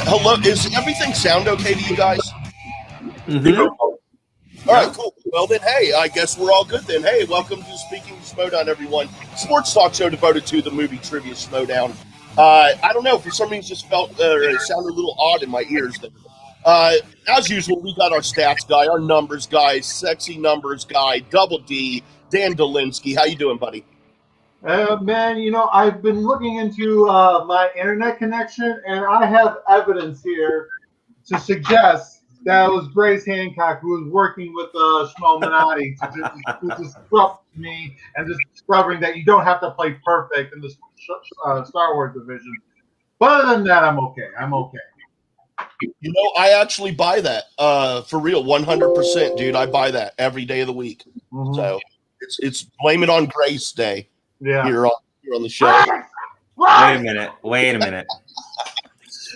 Hello, is everything sound okay to you guys? Mm-hmm. All right, cool. Well then, hey, I guess we're all good then. Hey, welcome to Speaking of Schmoedown, everyone. Sports talk show devoted to the movie trivia Schmoedown. I don't know, for some reason just felt, it sounded a little odd in my ears there. As usual, we got our stats guy, our numbers guy, sexy numbers guy, Double D, Dan Dolinsky. How you doing, buddy? Man, I've been looking into my internet connection, and I have evidence here to suggest that it was Grace Hancock who was working with Schmoedown to disrupt me and just discovering that you don't have to play perfect in the Star Wars division. But other than that, I'm okay. You know, I actually buy that for real, 100%, dude. I buy that every day of the week. Mm-hmm. So it's blame it on Grace Day. Yeah. Here on the show. Wait a minute.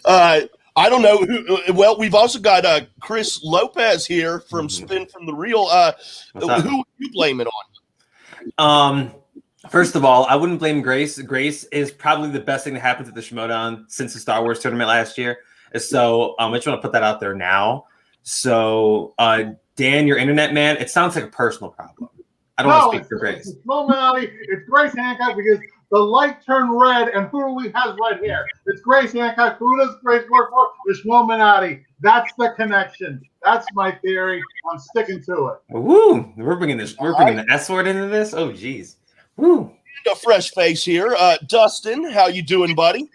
I don't know who. Well, we've also got Chris Lopez here from Spin from the Real. Who are you blaming on? First of all, I wouldn't blame Grace. Grace is probably the best thing that happened to the Schmoedown since the Star Wars tournament last year. So I just want to put that out there now. So Dan, your internet man, it sounds like a personal problem. I don't want to speak for Grace. It's Grace Hancock because the light turned red, and who has red hair? It's Grace Hancock. Who does Grace work for? The Schmoedown. That's the connection. That's my theory. I'm sticking to it. Woo! We're bringing the S word into this. Oh, geez. Woo! A fresh face here, Dustin. How you doing, buddy?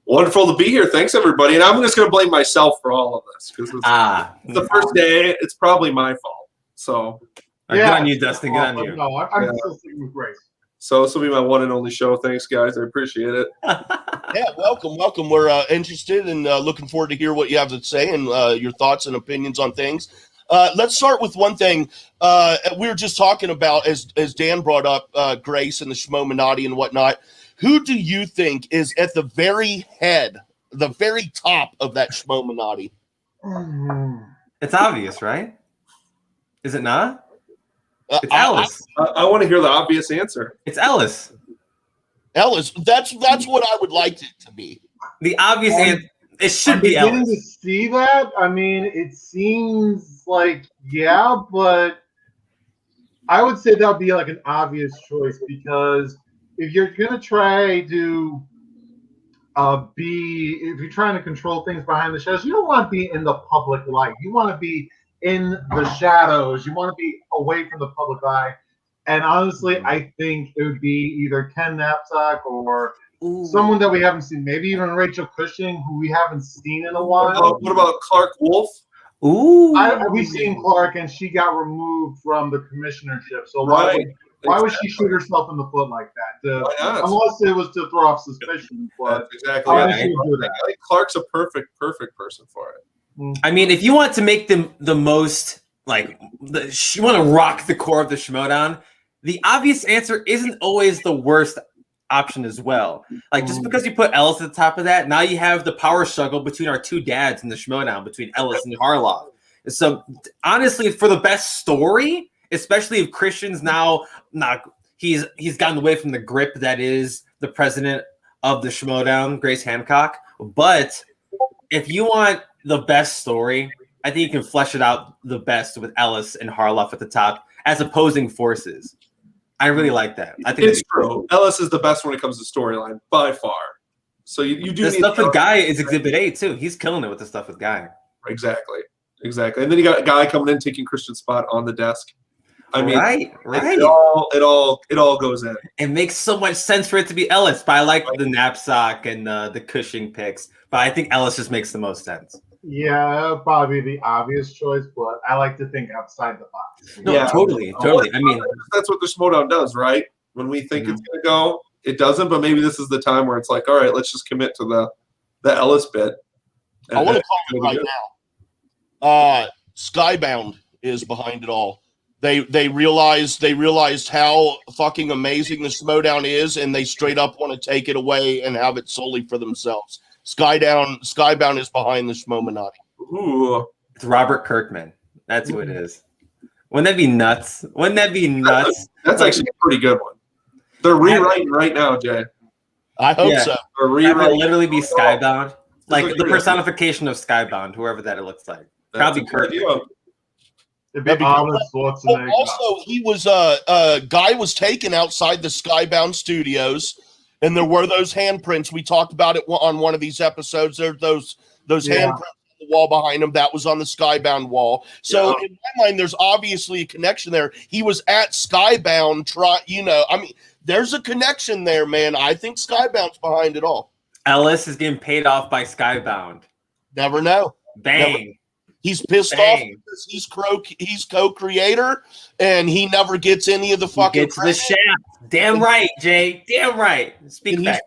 Wonderful to be here. Thanks, everybody. And I'm just going to blame myself for all of this because it's the first day. It's probably my fault. So. Good on you, Dustin. Good on you. No, I'm still sticking with Grace. So this will be my one and only show. Thanks, guys. I appreciate it. Yeah, welcome. We're interested and looking forward to hear what you have to say and your thoughts and opinions on things. Let's start with one thing. We were just talking about, as Dan brought up, Grace and the Schmoedown and whatnot. Who do you think is at the very head, the very top of that Schmoedown? It's obvious, right? Is it not? It's Ellis. I want to hear the obvious answer. It's Ellis. Ellis. That's what I would like it to be. The obvious answer. It should be Ellis. Ellis. To see that, I mean, it seems like but I would say that would be like an obvious choice because if you're gonna try to if you're trying to control things behind the shadows, you don't want to be in the public light. You want to be in the shadows. You want to be away from the public eye. And honestly, I think it would be either Ken Knapsack or someone that we haven't seen. Maybe even Rachel Cushing, who we haven't seen in a while. What about Clark Wolf? Ooh. We've seen Clark, and she got removed from the commissionership. So why would she shoot herself in the foot like that? Unless it was to throw off suspicion. But that's exactly. I think Clark's a perfect person for it. I mean, if you want to make them the most you want to rock the core of the Schmoedown, the obvious answer isn't always the worst option as well. Like just because you put Ellis at the top of that, now you have the power struggle between our two dads in the Schmoedown, between Ellis and Harloff. So honestly, for the best story, especially if Christian's he's gotten away from the grip that is the president of the Schmoedown, Grace Hancock. But if you want the best story, I think you can flesh it out the best with Ellis and Harloff at the top as opposing forces. I really like that. I think it's true. Ellis is the best when it comes to storyline by far. So you do the stuff with Guy is Exhibit A too. He's killing it with the stuff with Guy. Exactly. And then you got a guy coming in taking Christian's spot on the desk. I mean, right. It all goes in. It makes so much sense for it to be Ellis. But I like the knapsack and the Cushing picks. But I think Ellis just makes the most sense. Yeah, probably the obvious choice, but I like to think outside the box. No, totally. I mean, that's what the Schmoedown does, right? When we think it's going to go, it doesn't. But maybe this is the time where it's like, all right, let's just commit to the Ellis bit. I want to call it right now. Skybound is behind it all. They realized how fucking amazing the Schmoedown is, and they straight up want to take it away and have it solely for themselves. Skybound is behind the Schmoedown. Ooh, it's Robert Kirkman. That's who it is. Wouldn't that be nuts? That's actually a pretty good one. They're rewriting right now, Jay. I hope so. They're rewriting. That would literally be Skybound. Like the personification of Skybound, whoever that it looks like. Probably Kurt. It'd be Arnold Schwarzenegger. Also, he was Guy was taken outside the Skybound studios, and there were those handprints. We talked about it on one of these episodes. There's those handprints on the wall behind him. That was on the Skybound wall. So in my mind, there's obviously a connection there. He was at Skybound. There's a connection there, man. I think Skybound's behind it all. Ellis is getting paid off by Skybound. Never know. Bang. He's pissed off because he's co-creator and he never gets any of the fucking gets the shaft. Damn right, Jay. Damn right. Speak back.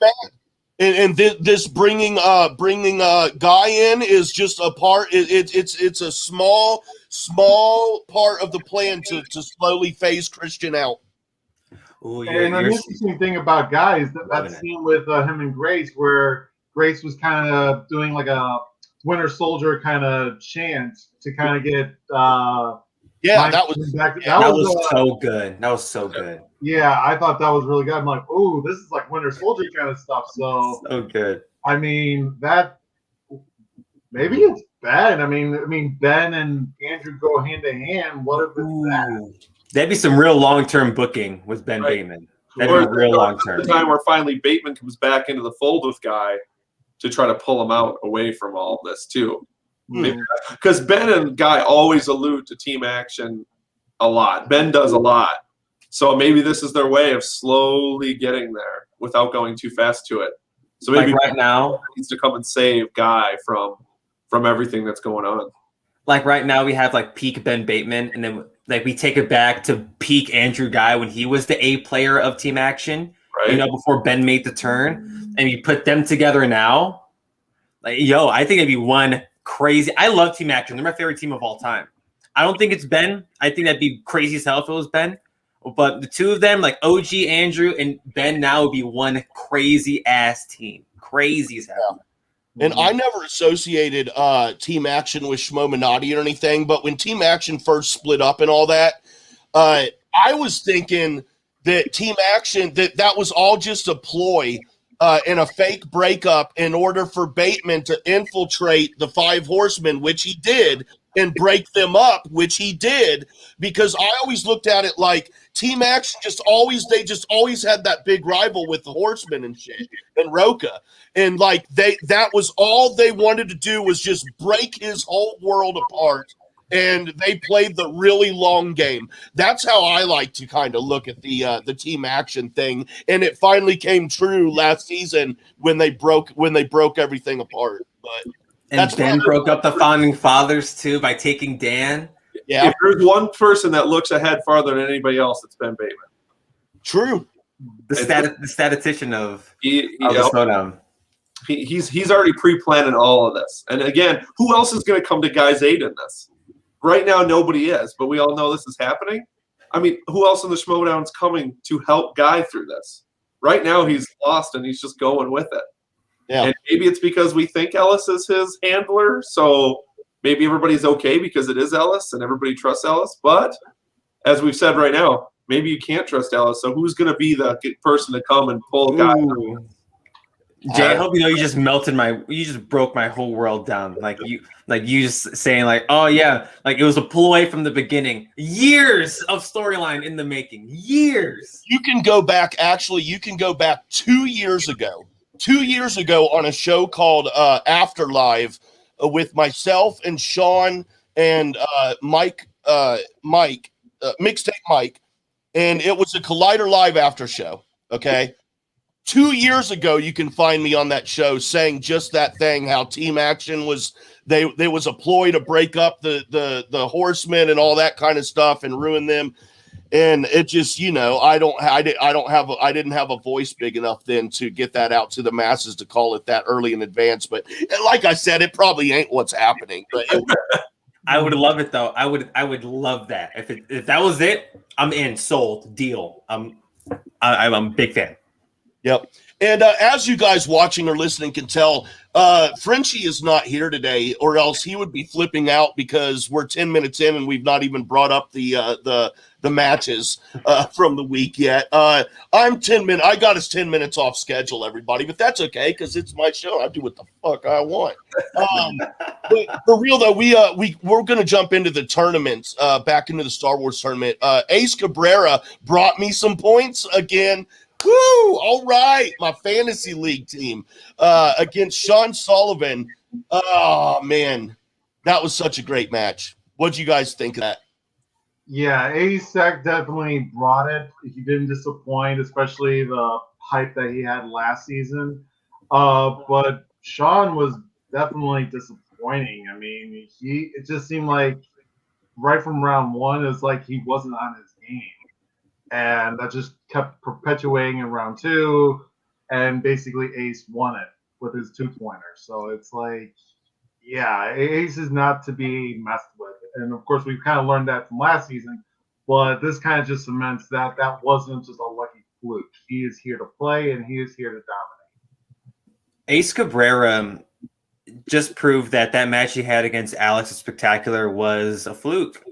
And this bringing Guy in is just a part. It's a small part of the plan to slowly phase Christian out. Ooh, and an interesting thing about Guy is that scene with him and Grace, where Grace was kind of doing like a Winter Soldier kind of chant to kind of get. That was so good. That was so good. Yeah, I thought that was really good. I'm like, oh, this is like Winter Soldier kind of stuff. So good. I mean, that maybe it's Ben. I mean, Ben and Andrew go hand in hand. What if it's that? That'd be some real long-term booking with Ben Bateman. That'd be real long-term. The time where finally Bateman comes back into the fold with Guy to try to pull him out away from all this too. Because Ben and Guy always allude to team action a lot. Ben does a lot. So maybe this is their way of slowly getting there without going too fast to it. So maybe right now needs to come and save Guy from everything that's going on. Like right now we have like peak Ben Bateman, and then like we take it back to peak Andrew Guy when he was the A player of team action. Right. Before Ben made the turn, and you put them together now. Like, I think it'd be one crazy. I love team action. They're my favorite team of all time. I don't think it's Ben. I think that'd be crazy as hell if it was Ben. But the two of them, like OG Andrew and Ben, now would be one crazy ass team. Crazy as hell. And I never associated team action with Schmoedown or anything, but when team action first split up and all that, I was thinking that team action, that was all just a ploy and a fake breakup in order for Bateman to infiltrate the Five Horsemen, which he did, and break them up, which he did, because I always looked at it like team action they just always had that big rival with the Horsemen and shit and Roca. And like that was all they wanted to do was just break his whole world apart. And they played the really long game. That's how I like to kind of look at the team action thing. And it finally came true last season when they broke everything apart. But and Ben broke up the founding fathers too by taking Dan. Yeah. If there's one person that looks ahead farther than anybody else, it's Ben Bateman. True. The statistician of the Schmoedown. He's already pre-planning all of this. And again, who else is going to come to Guy's aid in this? Right now, nobody is, but we all know this is happening. I mean, who else in the Schmoedown is coming to help Guy through this? Right now, he's lost and he's just going with it. Yeah. And maybe it's because we think Ellis is his handler, so maybe everybody's okay because it is Ellis and everybody trusts Ellis. But as we've said right now, maybe you can't trust Ellis. So who's going to be the person to come and pull Guy? Jay, I hope you just broke my whole world down. Like you just saying like, oh yeah, like it was a ploy from the beginning. Years of storyline in the making. Years. You can go back 2 years ago. 2 years ago on a show called Afterlive with myself and Sean and Mixtape Mike, and it was a Collider Live after show. Okay. 2 years ago, you can find me on that show saying just that thing, how team action was there was a ploy to break up the Horsemen and all that kind of stuff and ruin them. And it just, I didn't have a voice big enough then to get that out to the masses to call it that early in advance. But like I said, it probably ain't what's happening. But I would love it though. I would love that. If that was it, I'm in, sold, deal. I'm a big fan. Yep. And as you guys watching or listening can tell, Frenchie is not here today, or else he would be flipping out because we're 10 minutes in and we've not even brought up the matches from the week yet. I'm 10 minutes. I got us 10 minutes off schedule, everybody, but that's okay because it's my show. I do what the fuck I want. But for real though, we're gonna jump into the tournaments, back into the Star Wars tournament. Ace Cabrera brought me some points again. Woo! All right, my fantasy league team against Sean Sullivan. Oh man, that was such a great match. What'd you guys think of that? Yeah, ASEC definitely brought it. He didn't disappoint, especially the hype that he had last season. But Sean was definitely disappointing. I mean, it just seemed like right from round one, it was like he wasn't on his game. And that just kept perpetuating in round two, and basically Ace won it with his 2-pointer. So it's like, yeah, Ace is not to be messed with. And of course, we've kind of learned that from last season, but this kind of just cements that that wasn't just a lucky fluke. He is here to play, and he is here to dominate. Ace Cabrera just proved that match he had against Alex Spectacular was a fluke.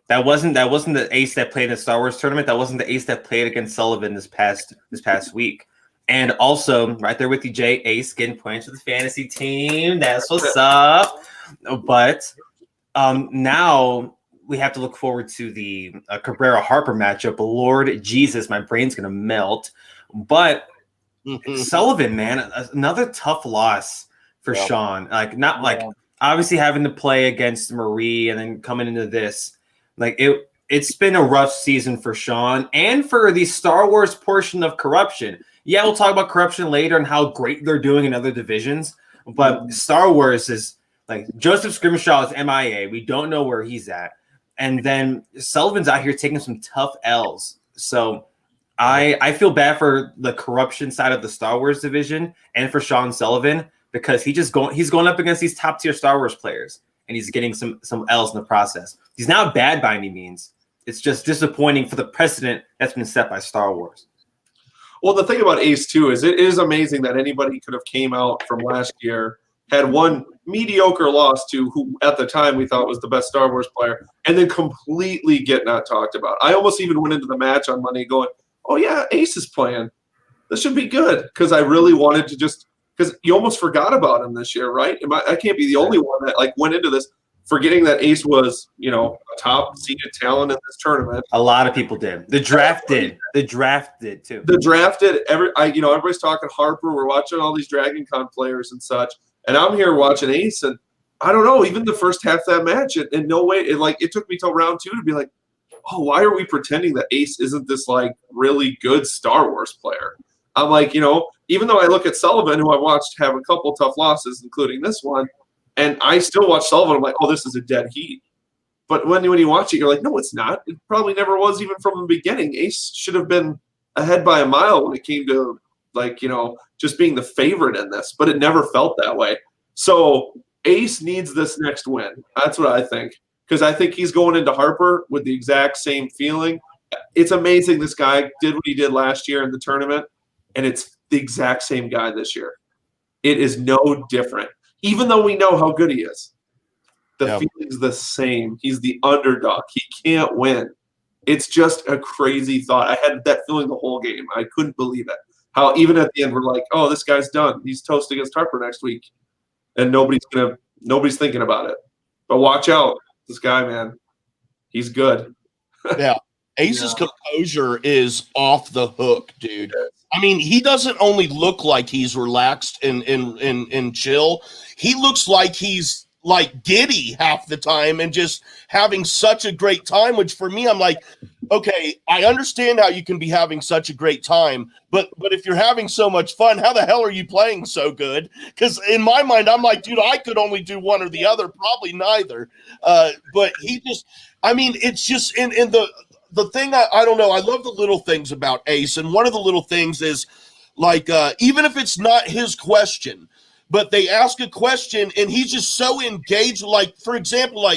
That wasn't the Ace that played in the Star Wars tournament. That wasn't the Ace that played against Sullivan this past week. And also, right there with you, Jay, Ace getting points for the fantasy team. That's what's up. But now we have to look forward to the Cabrera-Harper matchup. Lord Jesus, my brain's going to melt. But Sullivan, man, another tough loss for Sean. Obviously having to play against Marie and then coming into this. Like it's been a rough season for Sean and for the Star Wars portion of Corruption. Yeah, we'll talk about Corruption later and how great they're doing in other divisions. But Star Wars is like Joseph Scrimshaw is MIA. We don't know where he's at. And then Sullivan's out here taking some tough L's. So I feel bad for the Corruption side of the Star Wars division and for Sean Sullivan because he's going up against these top tier Star Wars players. And he's getting some L's in the process. He's not bad by any means. It's just disappointing for the precedent that's been set by Star Wars. Well, the thing about Ace, too, is it is amazing that anybody could have came out from last year, had one mediocre loss to who at the time we thought was the best Star Wars player, and then completely get not talked about. I almost even went into the match on Monday going, oh, yeah, Ace is playing. This should be good because I really wanted to just – because you almost forgot about him this year, right? I can't be the only one that went into this forgetting that Ace was, a top seeded talent in this tournament. A lot of people did. The draft did too. The draft did. Everybody's talking Harper. We're watching all these Dragon Con players and such, and I'm here watching Ace, and I don't know. Even the first half of that match, in no way, it took me till round two to be like, oh, why are we pretending that Ace isn't this really good Star Wars player? I'm like, even though I look at Sullivan, who I watched have a couple tough losses, including this one, and I still watch Sullivan, I'm like, oh, this is a dead heat. But when you watch it, you're like, no, it's not. It probably never was even from the beginning. Ace should have been ahead by a mile when it came to, just being the favorite in this. But it never felt that way. So Ace needs this next win. That's what I think. Because I think he's going into Harper with the exact same feeling. It's amazing this guy did what he did last year in the tournament. And it's the exact same guy this year. It is no different. Even though we know how good he is, the feeling's the same. He's the underdog. He can't win. It's just a crazy thought. I had that feeling the whole game. I couldn't believe it. How even at the end we're like, oh, this guy's done. He's toast against Harper next week. And nobody's thinking about it. But watch out. This guy, man. He's good. Yeah. Ace's composure is off the hook, dude. I mean, he doesn't only look like he's relaxed and chill. He looks like he's giddy half the time and just having such a great time, which for me, I'm like, okay, I understand how you can be having such a great time, but if you're having so much fun, how the hell are you playing so good? Because in my mind, I'm like, dude, I could only do one or the other, probably neither. But he just, I mean, it's just in the thing, I don't know. I love the little things about Ace. And one of the little things is even if it's not his question, but they ask a question and he's just so engaged. For example,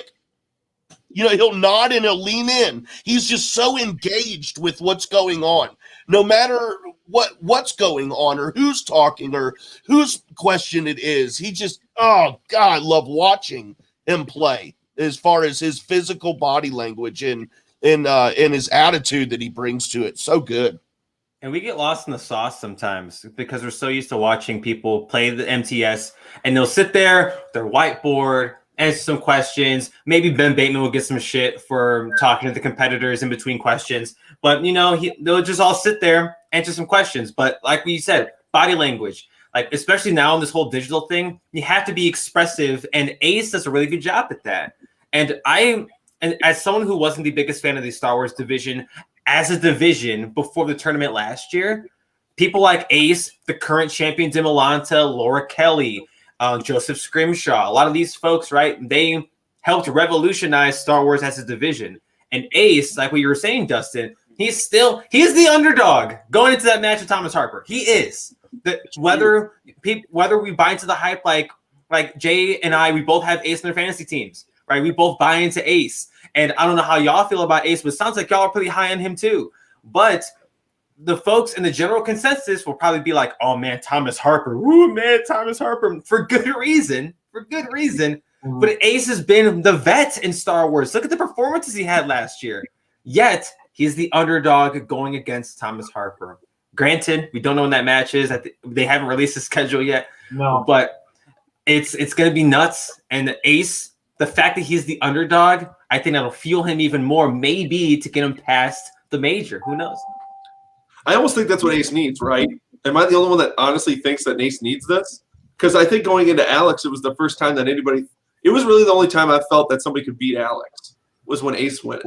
he'll nod and he'll lean in. He's just so engaged with what's going on. No matter what's going on or who's talking or whose question it is. He just, oh God, I love watching him play as far as his physical body language and his attitude that he brings to it. So good. And we get lost in the sauce sometimes because we're so used to watching people play the MTS, and they'll sit there, their whiteboard, answer some questions. Maybe Ben Bateman will get some shit for talking to the competitors in between questions. But, they'll just all sit there, answer some questions. But like we said, body language, like especially now in this whole digital thing, you have to be expressive, and Ace does a really good job at that. And as someone who wasn't the biggest fan of the Star Wars division, as a division before the tournament last year, people like Ace, the current champion Dimolanta, Laura Kelly, Joseph Scrimshaw, a lot of these folks, right, they helped revolutionize Star Wars as a division. And Ace, like what you were saying, Dustin, he's the underdog going into that match with Thomas Harper. He is. Whether we buy into the hype like Jay and I, we both have Ace in their fantasy teams, right? We both buy into Ace. And I don't know how y'all feel about Ace, but it sounds like y'all are pretty high on him too. But the folks in the general consensus will probably be like, oh man, Thomas Harper. Ooh, man, Thomas Harper. For good reason. Mm-hmm. But Ace has been the vet in Star Wars. Look at the performances he had last year. Yet, he's the underdog going against Thomas Harper. Granted, we don't know when that match is. They haven't released the schedule yet. No. But it's going to be nuts. And Ace, the fact that he's the underdog, I think that'll fuel him even more, maybe to get him past the major. Who knows? I almost think that's what Ace needs, right? Am I the only one that honestly thinks that Ace needs this? Because I think going into Alex, it was the first time that it was really the only time I felt that somebody could beat Alex was when Ace went.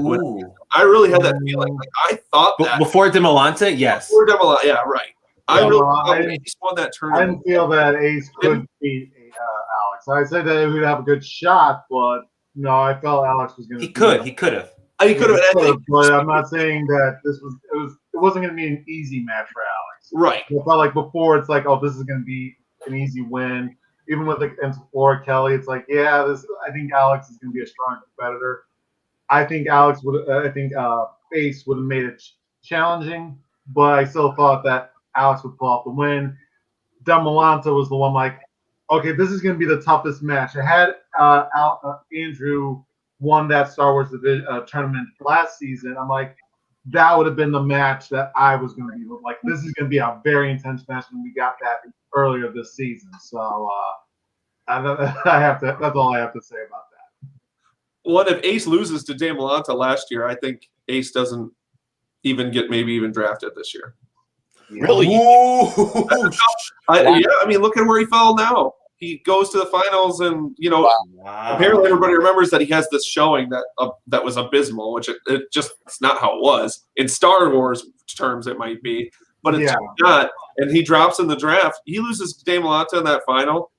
I really had that feeling. Like, I thought that. Before Dimolanta, yes. Before Dimolanta, yeah, right. I really thought Ace won that tournament. I didn't feel that Ace could beat Alex. I said that he would have a good shot, but no, I felt Alex was going to. He could have. He could have. But I'm not saying that it wasn't going to be an easy match for Alex. Right. It felt like before, it's like, oh, this is going to be an easy win. Even with Laura Kelly, it's like, yeah, I think Alex is going to be a strong competitor. I think Ace would have made it challenging, but I still thought that Alex would pull off the win. Dimolanta was the one like, okay, this is going to be the toughest match. I had Andrew won that Star Wars tournament last season. I'm like, that would have been the match that I was going to be like. This is going to be a very intense match, and we got that earlier this season. So that's all I have to say about that. Well, if Ace loses to Dimolanta last year, I think Ace doesn't even get even drafted this year. Really? I mean, look at where he fell now. He goes to the finals, and apparently everybody remembers that he has this showing that was abysmal, which it's not how it was. In Star Wars terms, it might be, but it's not. And he drops in the draft. He loses to Dimolanta in that final.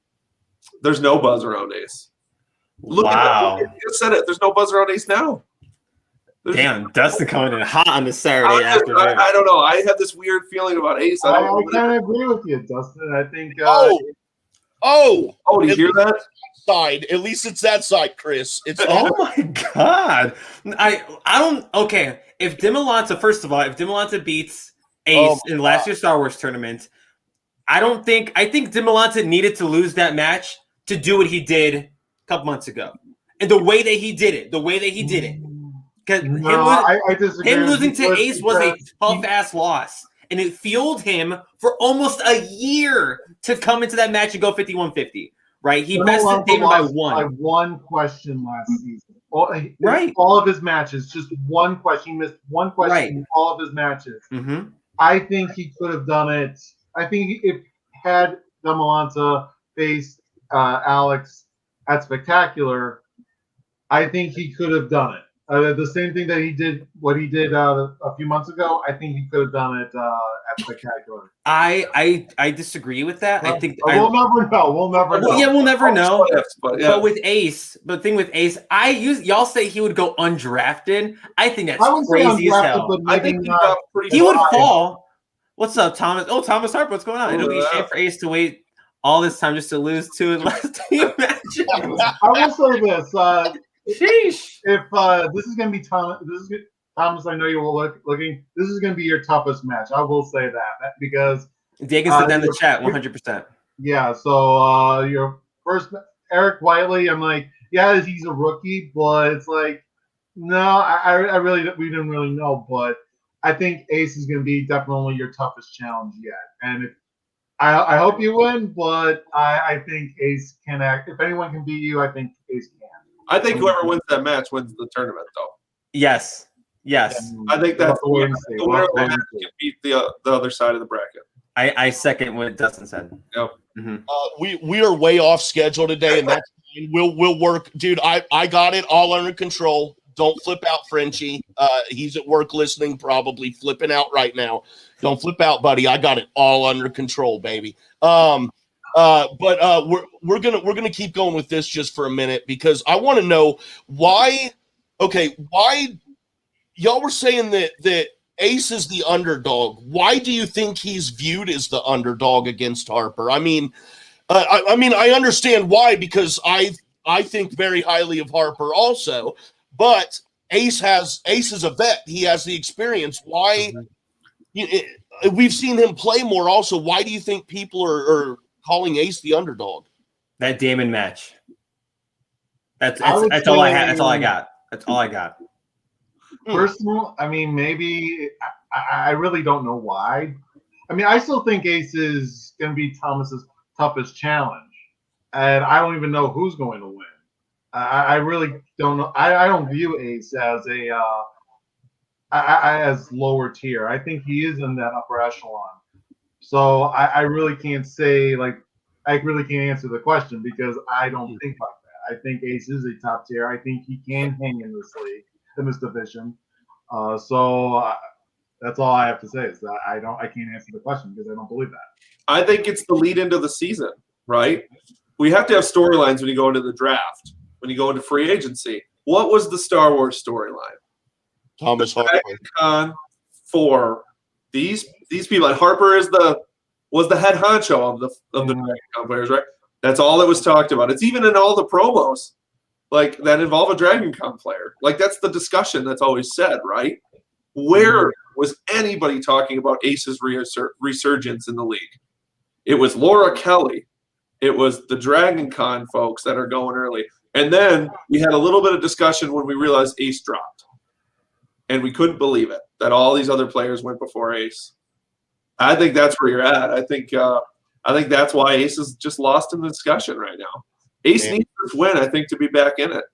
There's no buzz around Ace. Look at you just said it. There's no buzz around Ace now. Damn, Dustin coming in hot on the Saturday afternoon. I don't know. I have this weird feeling about Ace. I kind of agree with you, Dustin. I think. Did you hear that? Side. At least it's that side, Chris. It's my God. I don't. Okay, if Dimolanta beats Ace in last year's Star Wars tournament, I think Dimolanta needed to lose that match to do what he did a couple months ago, and the way that he did it, because him losing to Ace was a tough-ass loss, and it fueled him for almost a year to come into that match and go 51-50, right? He bested David by one. By one question last season. Right. All of his matches, just one question. He missed one question in all of his matches. Mm-hmm. I think he could have done it. I think if had Dimolanta faced Alex at Spectacular, I think he could have done it. The same thing that he did a few months ago. I think he could have done it at Spectacular. I disagree with that. I think we'll never know. We'll never know. Yeah, we'll never know. But with Ace, the thing with Ace, y'all say he would go undrafted. I think that's crazy as hell. I think he would fall. What's up, Thomas? Oh, Thomas Harper, what's going on? It'll be a shame for Ace to wait all this time just to lose to the last team matches. I will say this. Sheesh. If this is going to be Thomas, I know you were looking. This is going to be your toughest match. I will say that because Dagan said that in the chat, 100%. Yeah. So your first Eric Whiteley, I'm like, yeah, he's a rookie, but it's like, no, I really we didn't really know, but I think Ace is going to be definitely your toughest challenge yet, and I hope you win, but I think Ace can act. If anyone can beat you, I think Ace can. I think whoever wins that match wins the tournament, though. Yes. I think that's the winner of that match can beat the other side of the bracket. I second what Dustin said. Yep. Mm-hmm. We are way off schedule today, and that's we'll work, dude. I got it all under control. Don't flip out, Frenchie. He's at work listening, probably flipping out right now. Don't flip out, buddy. I got it all under control, baby. But we're gonna keep going with this just for a minute because I want to know why. Okay, why y'all were saying that Ace is the underdog. Why do you think he's viewed as the underdog against Harper? I mean, I understand why because I think very highly of Harper also. But Ace is a vet. He has the experience. Why? We've seen him play more. Also, why do you think people are calling Ace the underdog? That Damon match. That's all I had. That's all I got. That's all I got. Personal, I mean, maybe I really don't know why. I mean, I still think Ace is going to be Thomas's toughest challenge, and I don't even know who's going to win. I really don't know. I don't view Ace as as lower tier. I think he is in that upper echelon. So I really can't say I really can't answer the question because I don't think like that. I think Ace is a top tier. I think he can hang in this league, in this division. So that's all I have to say is that I can't answer the question because I don't believe that. I think it's the lead into the season, right? We have to have storylines when you go into the draft. When you go into free agency, what was the Star Wars storyline? Thomas Harper. Con for these people. And Harper was the head honcho of the Dragon Con players, right? That's all that was talked about. It's even in all the promos, like that involve a Dragon Con player. Like that's the discussion that's always said, right? Where was anybody talking about Ace's resurgence in the league? It was Laura Kelly. It was the Dragon Con folks that are going early. And then we had a little bit of discussion when we realized Ace dropped. And we couldn't believe it, that all these other players went before Ace. I think that's where you're at. I think that's why Ace is just lost in the discussion right now. Ace needs this win, I think, to be back in it.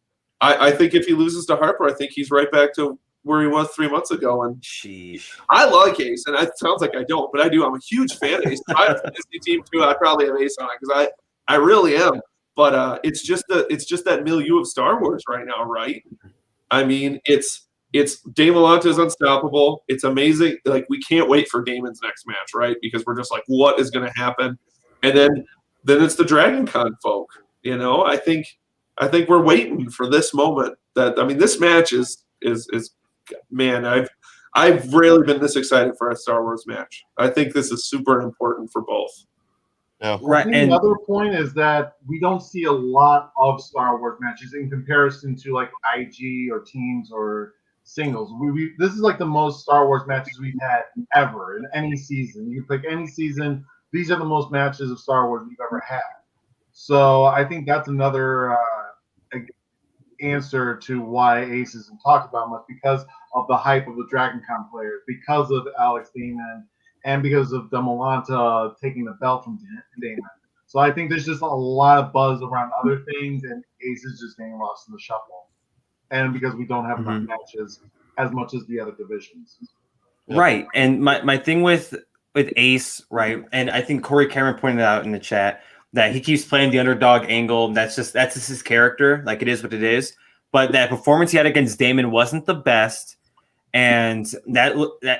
I think if he loses to Harper, I think he's right back to where he was 3 months ago. And sheesh. I like Ace, and it sounds like I don't, but I do. I'm a huge fan of Ace. If I have a Disney team too, I'd probably have Ace on it because I really am. But it's just that milieu of Star Wars right now, right? I mean, it's Dave Malanta is unstoppable. It's amazing. Like we can't wait for Damon's next match, right? Because we're just like, what is going to happen? And then it's the Dragon Con folk. You know, I think we're waiting for this moment. This match is man. I've rarely been this excited for a Star Wars match. I think this is super important for both. Yeah. Right. And another point is that we don't see a lot of Star Wars matches in comparison to like IG or teams or singles. This is like the most Star Wars matches we've had ever in any season. You can pick any season. These are the most matches of Star Wars we've ever had. So I think that's another answer to why Ace isn't talked about much because of the hype of the Dragon Con players, because of Alex Damon, and because of Demolanta taking the belt from Damon. So I think there's just a lot of buzz around other things, and Ace is just getting lost in the shuffle. And because we don't have enough matches as much as the other divisions. Right. And my thing with Ace, right, and I think Corey Cameron pointed out in the chat that he keeps playing the underdog angle. That's just his character. Like it is what it is. But that performance he had against Damon wasn't the best. And that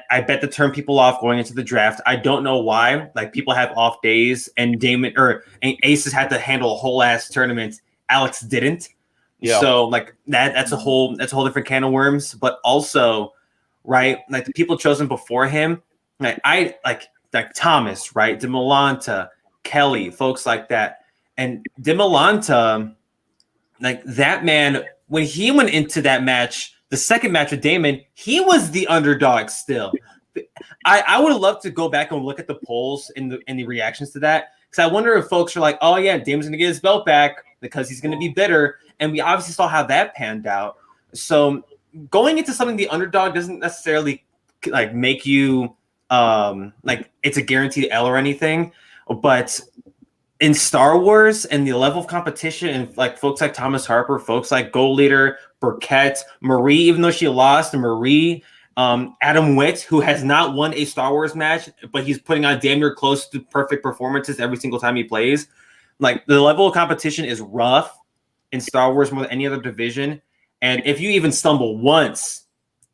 I bet to turn people off going into the draft. I don't know why. Like people have off days, and Ace has had to handle a whole ass tournament. Alex didn't. Yeah. So like that's a whole different can of worms. But also, right, like the people chosen before him, like Thomas, right, Demolanta, Kelly, folks like that, and Demolanta, like that man when he went into that match the second match with Damon, he was the underdog still. I would love to go back and look at the polls and the reactions to that, because I wonder if folks are like, oh yeah, Damon's gonna get his belt back because he's gonna be bitter, and we obviously saw how that panned out. So going into something the underdog doesn't necessarily like make you like it's a guaranteed L or anything, but in Star Wars and the level of competition and like folks like Thomas Harper, folks like Gold Leader, Burkett, Marie, even though she lost, Marie, Adam Witt, who has not won a Star Wars match, but he's putting on damn near close to perfect performances every single time he plays. Like the level of competition is rough in Star Wars more than any other division. And if you even stumble once,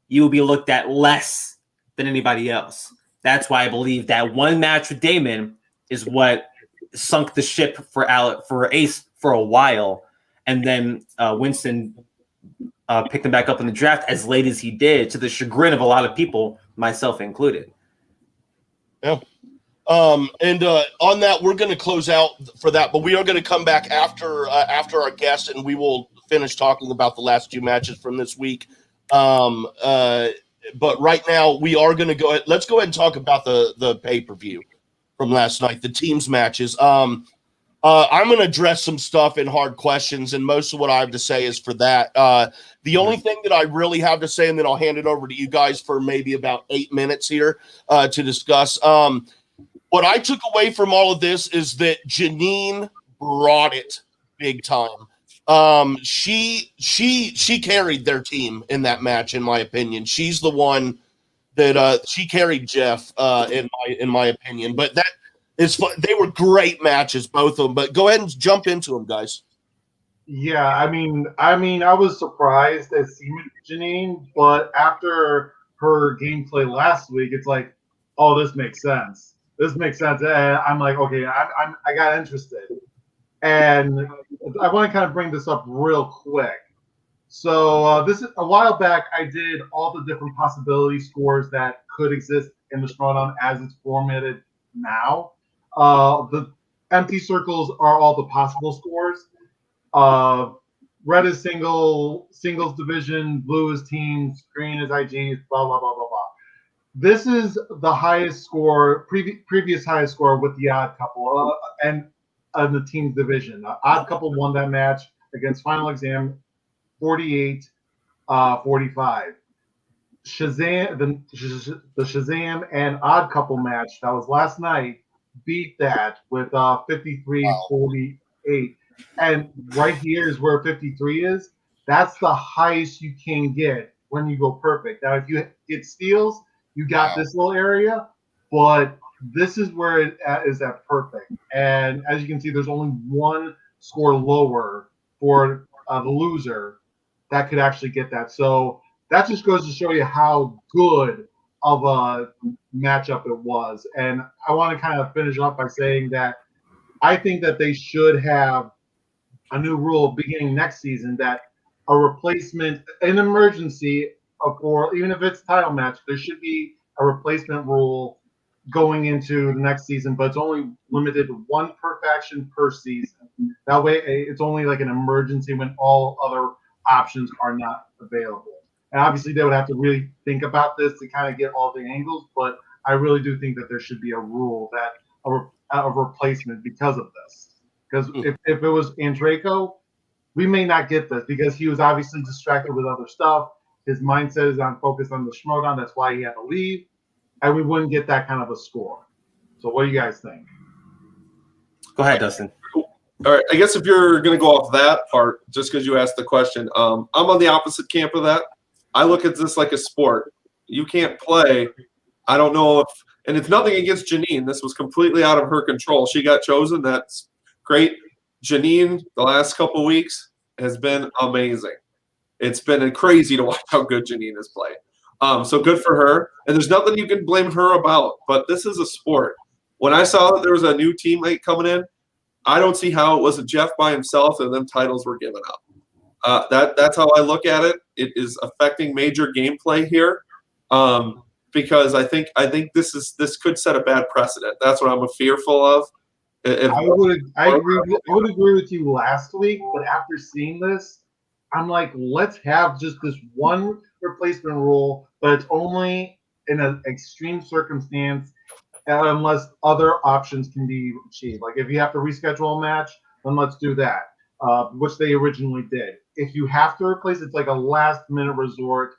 you will be looked at less than anybody else. That's why I believe that one match with Damon is what sunk the ship for Ace for a while, and then Winston picked him back up in the draft as late as he did, to the chagrin of a lot of people, myself included. Yeah. And on that, we're going to close out for that, but we are going to come back after our guest, and we will finish talking about the last two matches from this week. But right now, we are going to go ahead. Let's go ahead and talk about the pay-per-view from last night, the teams matches. I'm going to address some stuff in hard questions, and most of what I have to say is for that. The only thing that I really have to say, and then I'll hand it over to you guys for maybe about 8 minutes here to discuss. What I took away from all of this is that Janine brought it big time. She carried their team in that match, in my opinion. She's the one that she carried Jeff in my opinion. But that is fun. They were great matches, both of them. But go ahead and jump into them, guys. Yeah, I mean, I was surprised at seeing Janine, but after her gameplay last week, it's like, oh, this makes sense. This makes sense. And I'm like, okay, I got interested. And I want to kind of bring this up real quick. So this is a while back. I did all the different possibility scores that could exist in the Schmoedown as it's formatted now. The empty circles are all the possible scores. Red is singles division, blue is teams, green is IGs, blah blah blah blah blah. This is the highest score, previous highest score with the odd couple, and the team's division. Odd couple won that match against Final Exam, 48-45. Shazam, the Shazam and odd couple match that was last night beat that with 53-48. And right here is where 53 is. That's the highest you can get when you go perfect. Now, if you get steals, you got this little area, but this is where it is at perfect. And as you can see, there's only one score lower for the loser that could actually get that. So that just goes to show you how good of a matchup it was. And I want to kind of finish up by saying that I think that they should have a new rule beginning next season that a replacement, an emergency, or even if it's a title match, there should be a replacement rule going into the next season, but it's only limited to one per faction per season. That way, it's only like an emergency when all other options are not available. And obviously, they would have to really think about this to kind of get all the angles, but I really do think that there should be a rule that a replacement because of this. Because if it was Andraco, we may not get this because he was obviously distracted with other stuff. His mindset is on focused on the Schmoedown. That's why he had to leave. And we wouldn't get that kind of a score. So what do you guys think? Go ahead, Dustin. All right. I guess if you're going to go off that part, just because you asked the question, I'm on the opposite camp of that. I look at this like a sport. You can't play. I don't know if – and it's nothing against Janine. This was completely out of her control. She got chosen. That's great. Janine, the last couple of weeks, has been amazing. It's been crazy to watch how good Janine has played. So good for her. And there's nothing you can blame her about. But this is a sport. When I saw that there was a new teammate coming in, I don't see how it wasn't Jeff by himself and them titles were given up. That's how I look at it. It is affecting major gameplay here because I think this could set a bad precedent. That's what I'm fearful of. I would agree with you last week, but after seeing this, I'm like, let's have just this one replacement rule, but it's only in an extreme circumstance unless other options can be achieved. Like if you have to reschedule a match, then let's do that, which they originally did. If you have to replace, it's like a last minute resort.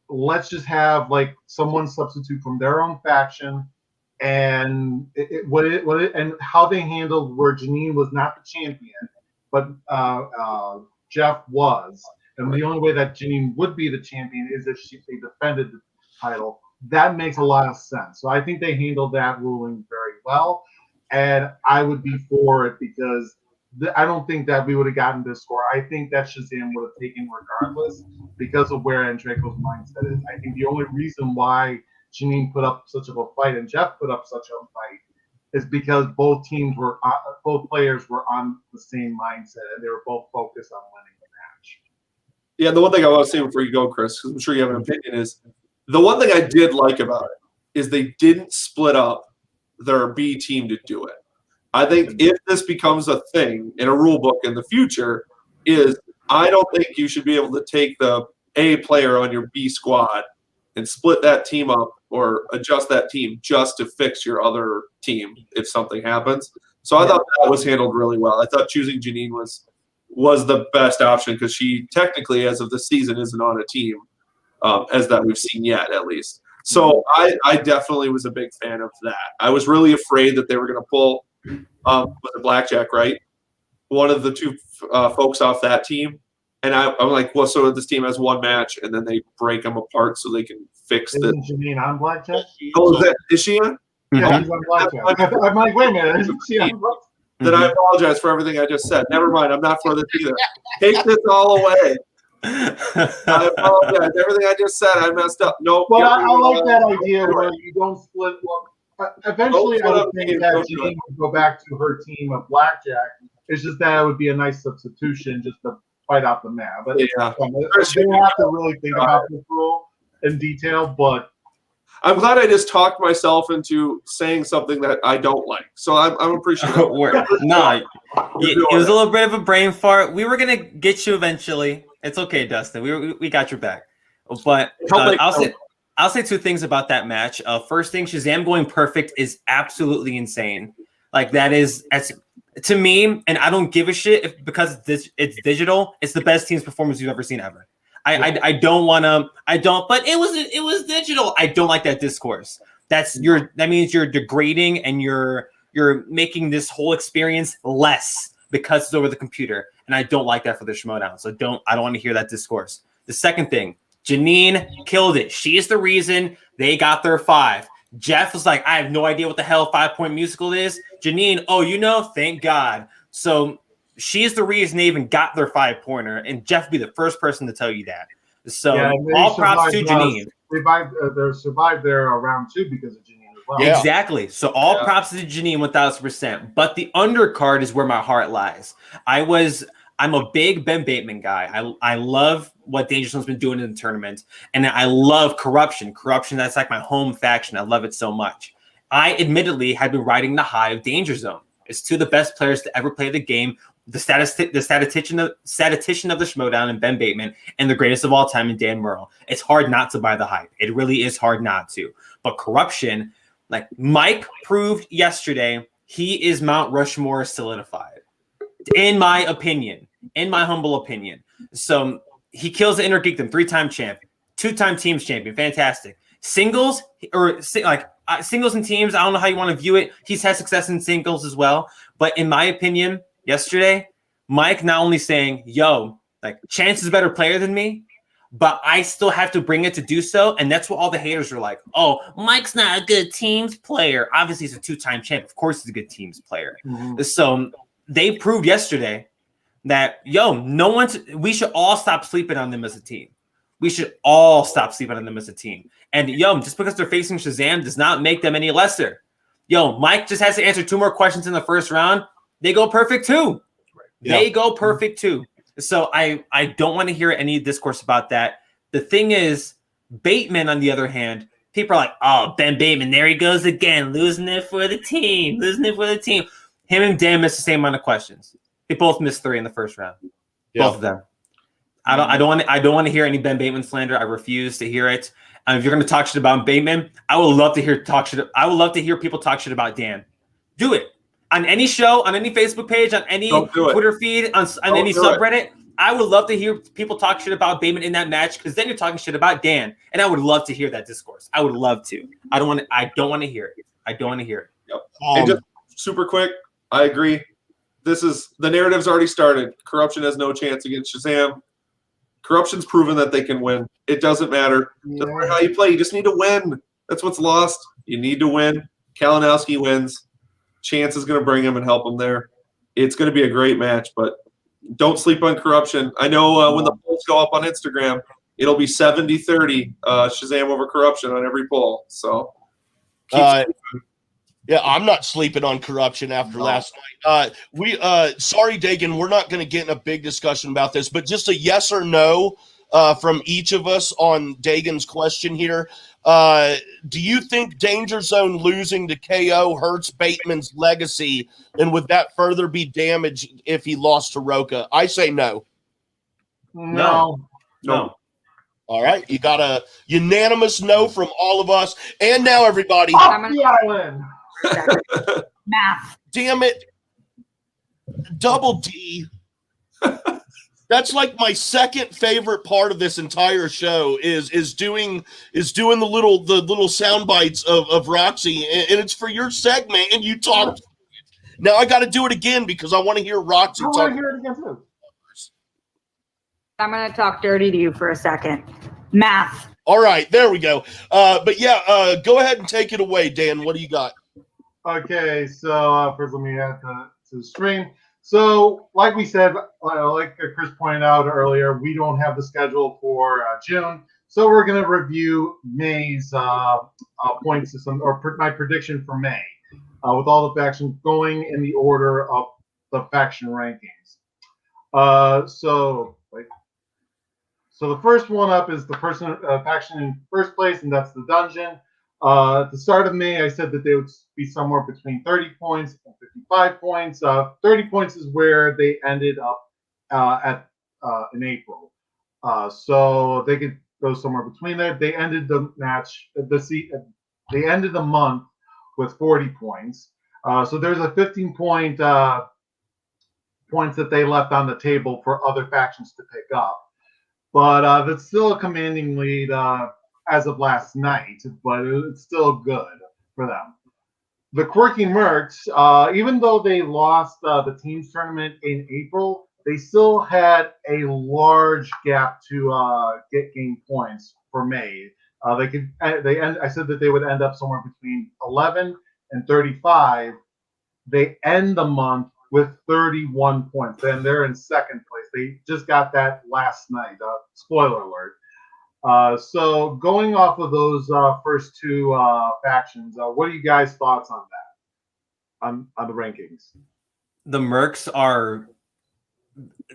Let's just have like someone substitute from their own faction, and and how they handled where Janine was not the champion, but Jeff was, and the only way that Janine would be the champion is if they defended the title. That makes a lot of sense. So I think they handled that ruling very well, and I would be for it because I don't think that we would have gotten this score. I think that Shazam would have taken regardless because of where Andreko's mindset is. I think the only reason why Janine put up such of a fight and Jeff put up such a fight is because both players were on the same mindset and they were both focused on winning the match. Yeah, the one thing I want to say before you go, Chris, because I'm sure you have an opinion, is the one thing I did like about it is they didn't split up their B team to do it. I think if this becomes a thing in a rule book in the future, is I don't think you should be able to take the A player on your B squad and split that team up or adjust that team just to fix your other team if something happens. So I thought that was handled really well. I thought choosing Janine was the best option because she technically, as of this season, isn't on a team as that we've seen yet, at least. So I definitely was a big fan of that. I was really afraid that they were going to pull with the Blackjack, right? One of the two folks off that team. And I'm like, well, so this team has one match, and then they break them apart so they can fix the. Isn't Janine on Blackjack? Oh, is she on? Yeah, she's on Blackjack. I'm like, wait a minute, isn't she on Blackjack? Then I apologize for everything I just said. Never mind, I'm not for this either. Take this all away. I apologize. Everything I just said, I messed up. Nope. Well, I like that idea where you don't split. Well, eventually, I would think that Janine would go back to her team of Blackjack. It's just that it would be a nice substitution just to fight out the map. But yeah. they have to really think about this rule in detail. But I'm glad I just talked myself into saying something that I don't like. So I'm appreciative. No, it was a little bit of a brain fart. We were gonna get you eventually. It's okay, Dustin. We got your back. But I'll say two things about that match. First thing, Shazam going perfect is absolutely insane. Like that's to me, and I don't give a shit because it's digital. It's the best team's performance you've ever seen ever. I don't want to. I don't. But it was digital. I don't like that discourse. That means you're degrading and you're making this whole experience less because it's over the computer. And I don't like that for the Schmoedown. So I don't want to hear that discourse. The second thing, Janine killed it. She is the reason they got their 5. Jeff was like, I have no idea what the hell 5-point musical is. Janine, thank God. So she's the reason they even got their 5-pointer, and Jeff would be the first person to tell you that. So all props to Janine. They survived their round 2 because of Janine as well. Yeah. Exactly. So all props to Janine 1,000%. But the undercard is where my heart lies. I'm a big Ben Bateman guy. I love what Danger Zone's been doing in the tournament. And I love Corruption. Corruption, that's like my home faction. I love it so much. I admittedly had been riding the high of Danger Zone. It's two of the best players to ever play the game. The statistician of the Schmoedown in Ben Bateman, and the greatest of all time in Dan Murrell. It's hard not to buy the hype. It really is hard not to. But Corruption, like Mike proved yesterday, he is Mount Rushmore solidified. In my humble opinion. So he kills the Inner Geekdom, 3-time champion, 2-time teams champion, fantastic. Singles singles and teams, I don't know how you want to view it. He's had success in singles as well. But in my opinion, yesterday, Mike not only saying, Chance is a better player than me, but I still have to bring it to do so. And that's what all the haters are like. Oh, Mike's not a good teams player. Obviously, he's a 2-time champ. Of course, he's a good teams player. Mm-hmm. So they proved yesterday that, we should all stop sleeping on them as a team. We should all stop sleeping on them as a team. And, just because they're facing Shazam does not make them any lesser. Mike just has to answer 2 more questions in the first round. They go perfect too. Yeah. They go perfect too. So I don't want to hear any discourse about that. The thing is, Bateman, on the other hand, people are like, oh, Ben Bateman, there he goes again, losing it for the team. Him and Dan missed the same amount of questions. They both missed 3 in the first round. Yeah. Both of them. I don't want to hear any Ben Bateman slander. I refuse to hear it. If you're going to talk shit about Bateman, I would love to hear I would love to hear people talk shit about Dan. Do it on any show, on any Facebook page, on any Twitter feed, on any subreddit. I would love to hear people talk shit about Bateman in that match, because then you're talking shit about Dan, and I would love to hear that discourse. I would love to. I don't want to hear it. I don't want to hear it. Yep. And just super quick, I agree. The narrative's already started. Corruption has no chance against Shazam. Corruption's proven that they can win. It doesn't matter. Doesn't matter how you play. You just need to win. That's what's lost. You need to win. Kalinowski wins. Chance is going to bring him and help him there. It's going to be a great match, but don't sleep on Corruption. I know when the polls go up on Instagram, it'll be 70-30 Shazam over Corruption on every poll. So yeah, I'm not sleeping on Corruption after last night. Sorry, Dagan, we're not going to get in a big discussion about this, but just a yes or no from each of us on Dagan's question here. Do you think Danger Zone losing to KO hurts Bateman's legacy, and would that further be damaged if he lost to Roca? I say no. No. All right, you got a unanimous no from all of us. And now, everybody. Off the island. Math. Damn it. Double D. That's like my second favorite part of this entire show is doing the little sound bites of Roxy, and it's for your segment, and you talk. Now I got to do it again because I want to hear Roxy talk. I want to hear it again too. I'm going to talk dirty to you for a second. Math. All right, there we go. But yeah, go ahead and take it away, Dan. What do you got? Okay, so first let me add to the stream. So, like we said, like Chris pointed out earlier, we don't have the schedule for June, so we're going to review May's point system, or my prediction for May, with all the factions going in the order of the faction rankings. So the first one up is the faction in first place, and that's the Dungeon. At the start of May, I said that they would be somewhere between 30 points and 55 points. 30 points is where they ended up in April. So they could go somewhere between there. They ended the match, they ended the month with 40 points. So there's a 15 points that they left on the table for other factions to pick up. But that's still a commanding lead as of last night, but it's still good for them. The Quirky Mercs, even though they lost the teams tournament in April, they still had a large gap to gain points for May. I said that they would end up somewhere between 11 and 35. They end the month with 31 points, and they're in second place. They just got that last night. Spoiler alert. So going off of those first two factions, what are you guys' thoughts on that? On the rankings? The Mercs are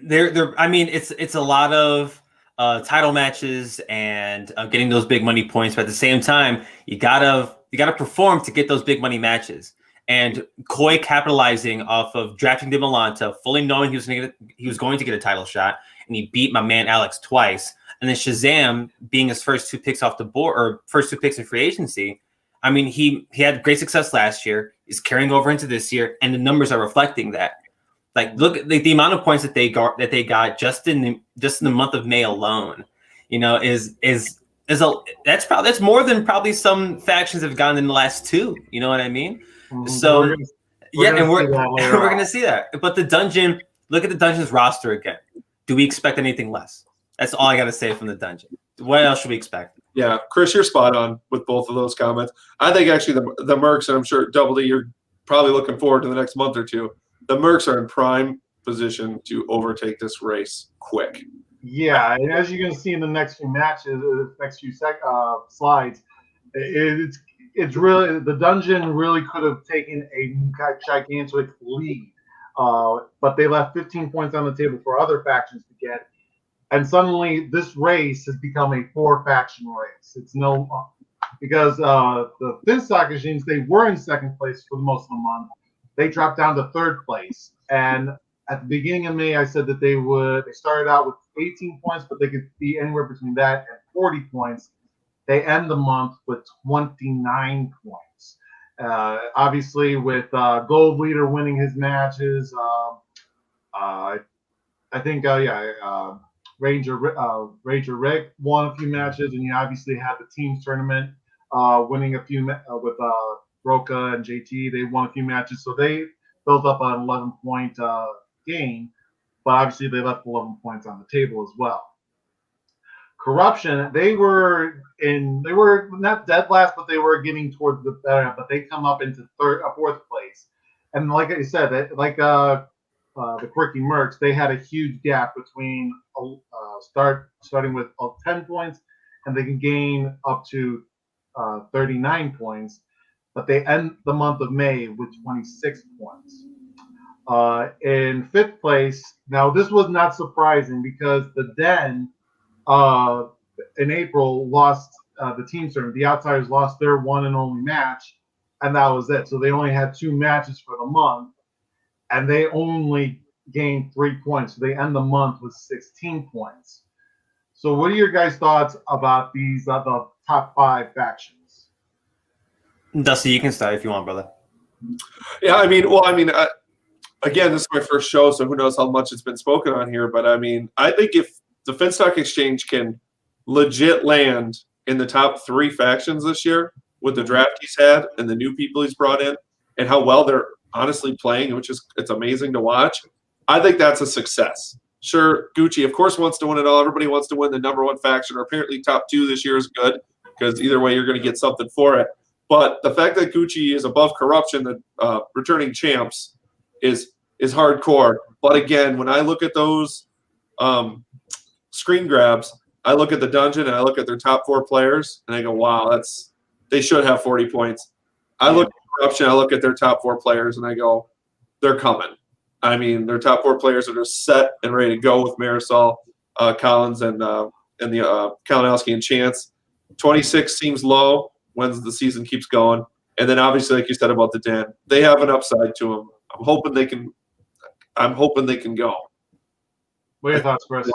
they're I mean, it's a lot of title matches and getting those big money points, but at the same time, you gotta perform to get those big money matches. And Coy capitalizing off of drafting De Milanta, fully knowing he was going to get a title shot, and he beat my man Alex twice. And then Shazam being his first two picks off the board, or first two picks in free agency. I mean, he had great success last year. He's carrying over into this year, and the numbers are reflecting that. Like, look at the amount of points that they got just in the month of May alone. You know, that's more than probably some factions have gotten in the last two. You know what I mean? So we're going to see that. But the Dungeon, look at the Dungeon's roster again. Do we expect anything less? That's all I got to say from the Dungeon. What else should we expect? Yeah, Chris, you're spot on with both of those comments. I think actually the Mercs, and I'm sure Double D, you're probably looking forward to the next month or two. The Mercs are in prime position to overtake this race quick. Yeah, and as you're going to see in the next few matches, slides, it's really, the Dungeon really could have taken a gigantic lead, but they left 15 points on the table for other factions to get. And suddenly, this race has become a four-faction race. It's because the Finstock Exchange, they were in second place for most of the month. They dropped down to third place, and at the beginning of May, I said that they started out with 18 points, but they could be anywhere between that and 40 points. They end the month with 29 points. Obviously, with Gold Leader winning his matches, I think, Ranger Rick won a few matches, and you obviously had the teams tournament winning a few with Roca and JT. They won a few matches, so they built up an 11-point game, but obviously they left 11 points on the table as well. Corruption, they were not dead last, but they were getting towards the better, but they come up into fourth place. And like I said, the Quirky Mercs, they had a huge gap between starting with 10 points, and they can gain up to 39 points, but they end the month of May with 26 points. In fifth place, now this was not surprising because the Den in April lost the team tournament. The Outsiders lost their one and only match, and that was it. So they only had 2 matches for the month, and they only gained 3 points. So they end the month with 16 points. So what are your guys' thoughts about these the top 5 factions? Dusty, you can start if you want, brother. Yeah, again, this is my first show, so who knows how much it's been spoken on here. But I think if the Finstock Exchange can legit land in the top 3 factions this year with the draft he's had and the new people he's brought in and how well they're honestly playing, it's amazing to watch, I think that's a success. Sure, Gucci, of course, wants to win it all. Everybody wants to win the number 1 faction, or apparently top 2 this year is good because either way you're going to get something for it. But the fact that Gucci is above Corruption, the returning champs, is hardcore. But again, when I look at those screen grabs, I look at the dungeon and I look at their top 4 players and I go, wow, they should have 40 points. I look at Corruption, I look at their top 4 players and I go, they're coming. Their top 4 players are just set and ready to go with Marisol, Collins, and the Kalinowski and Chance. 26 seems low when the season keeps going. And then obviously, like you said about the Den, they have an upside to them. I'm hoping they can go. What are your thoughts, Chris?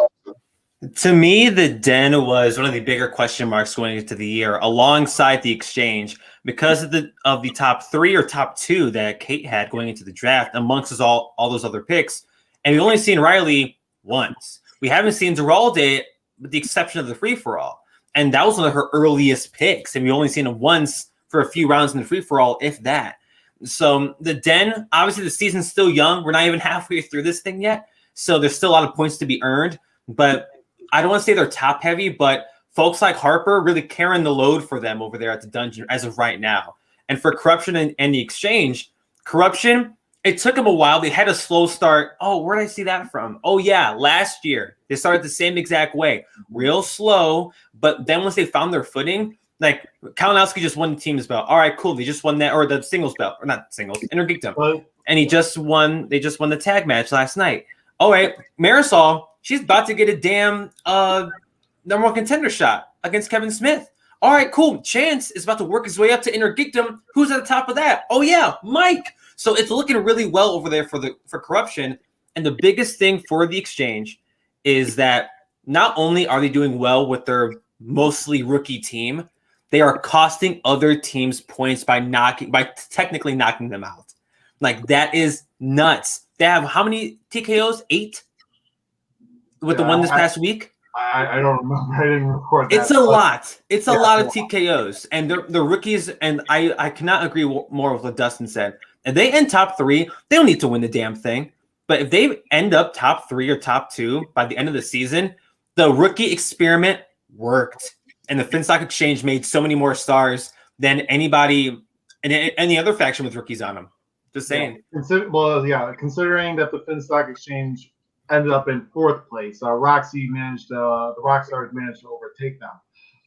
To me, the Den was one of the bigger question marks going into the year, alongside the Exchange, because of the top 3 or top 2 that Kate had going into the draft, amongst all those other picks. And we've only seen Riley once. We haven't seen Duralde, with the exception of the free-for-all. And that was one of her earliest picks. And we only seen him once for a few rounds in the free-for-all, if that. So the Den, obviously the season's still young. We're not even halfway through this thing yet. So there's still a lot of points to be earned. But I don't want to say they're top heavy, but folks like Harper really carrying the load for them over there at the dungeon as of right now. And for Corruption and the Exchange, Corruption, it took them a while. They had a slow start. Oh, where did I see that from? Oh, yeah, last year. They started the same exact way. Real slow, but then once they found their footing, like Kalinowski just won the team's belt. All right, cool. They just won that, or the singles belt, or not singles, Intergeekdom. And they just won the tag match last night. All right, Marisol, she's about to get a damn number 1 contender shot against Kevin Smith. All right, cool. Chance is about to work his way up to Intergeekdom. Who's at the top of that? Oh, yeah, Mike. So it's looking really well over there for Corruption. And the biggest thing for the Exchange is that not only are they doing well with their mostly rookie team, they are costing other teams points by technically knocking them out. Like, that is nuts. They have how many TKOs? 8? With the one this past week? I don't remember. I didn't record that. It's a lot. It's a lot of TKOs. And the rookies, and I cannot agree more with what Dustin said. If they end top 3, they don't need to win the damn thing. But if they end up top 3 or top 2 by the end of the season, the rookie experiment worked. And the Finstock Exchange made so many more stars than anybody in any other faction with rookies on them. Just saying. Considering that the Finstock Exchange ended up in 4th place, the Rockstars managed to overtake them.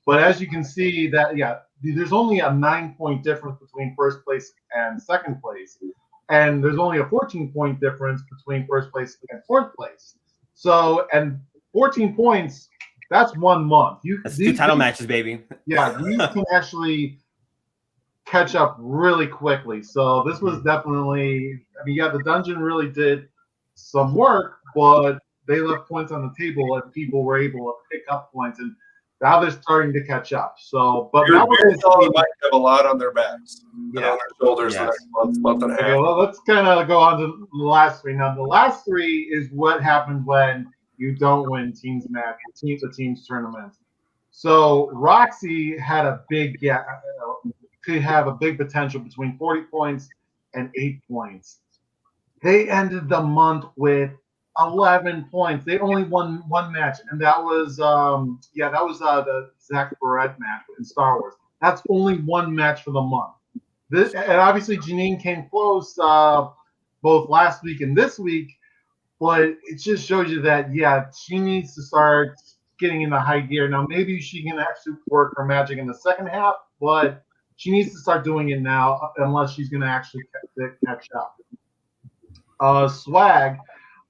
But as you can see, there's only a 9-point difference between 1st place and 2nd place. And there's only a 14-point difference between 1st place and 4th place. So, and 14 points, that's 1 month. That's 2 title matches, baby. Yeah, you can actually catch up really quickly. So this was definitely, the dungeon really did some work, but they left points on the table and people were able to pick up points, and now they're starting to catch up. So, but You're that was might have a lot on their backs and yeah. on their shoulders the next month and a half. Okay, well, let's kind of go on to the last three. Now, the last three is what happens when you don't win the teams tournament. So Roxy had a big gap, could have a big potential between 40 points and 8 points. They ended the month with 11 points. They only won one match, and that was the Zach Barrett match in Star Wars. That's only one match for the month. And obviously Janine came close both last week and this week, but it just shows you that she needs to start getting in the high gear. Now maybe she can actually work her magic in the second half, but she needs to start doing it now unless she's going to actually catch up. Swag.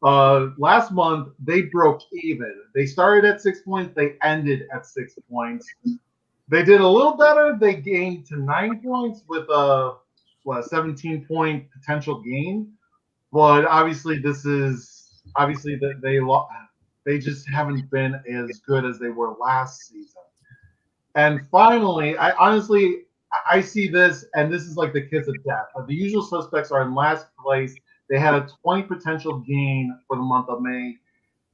Last month they broke even. They started at 6 points. They ended at 6 points. They did a little better. They gained to 9 points with a 17-point potential gain. But obviously, they just haven't been as good as they were last season. And finally, I see this, and this is like the kiss of death. The usual suspects are in last place. They had a 20 potential gain for the month of May.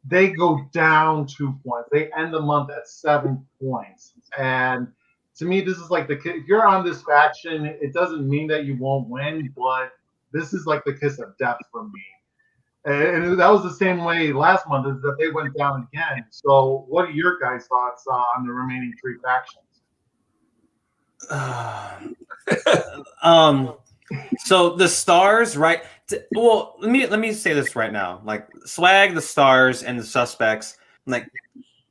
They go down 2 points. They end the month at 7 points. And to me, this is like if you're on this faction, it doesn't mean that you won't win, but this is like the kiss of death for me. And that was the same way last month, is that they went down again. So what are your guys' thoughts on the remaining 3 factions? So the Stars, right? Well, let me say this right now. Like Swag, the Stars, and the Suspects, like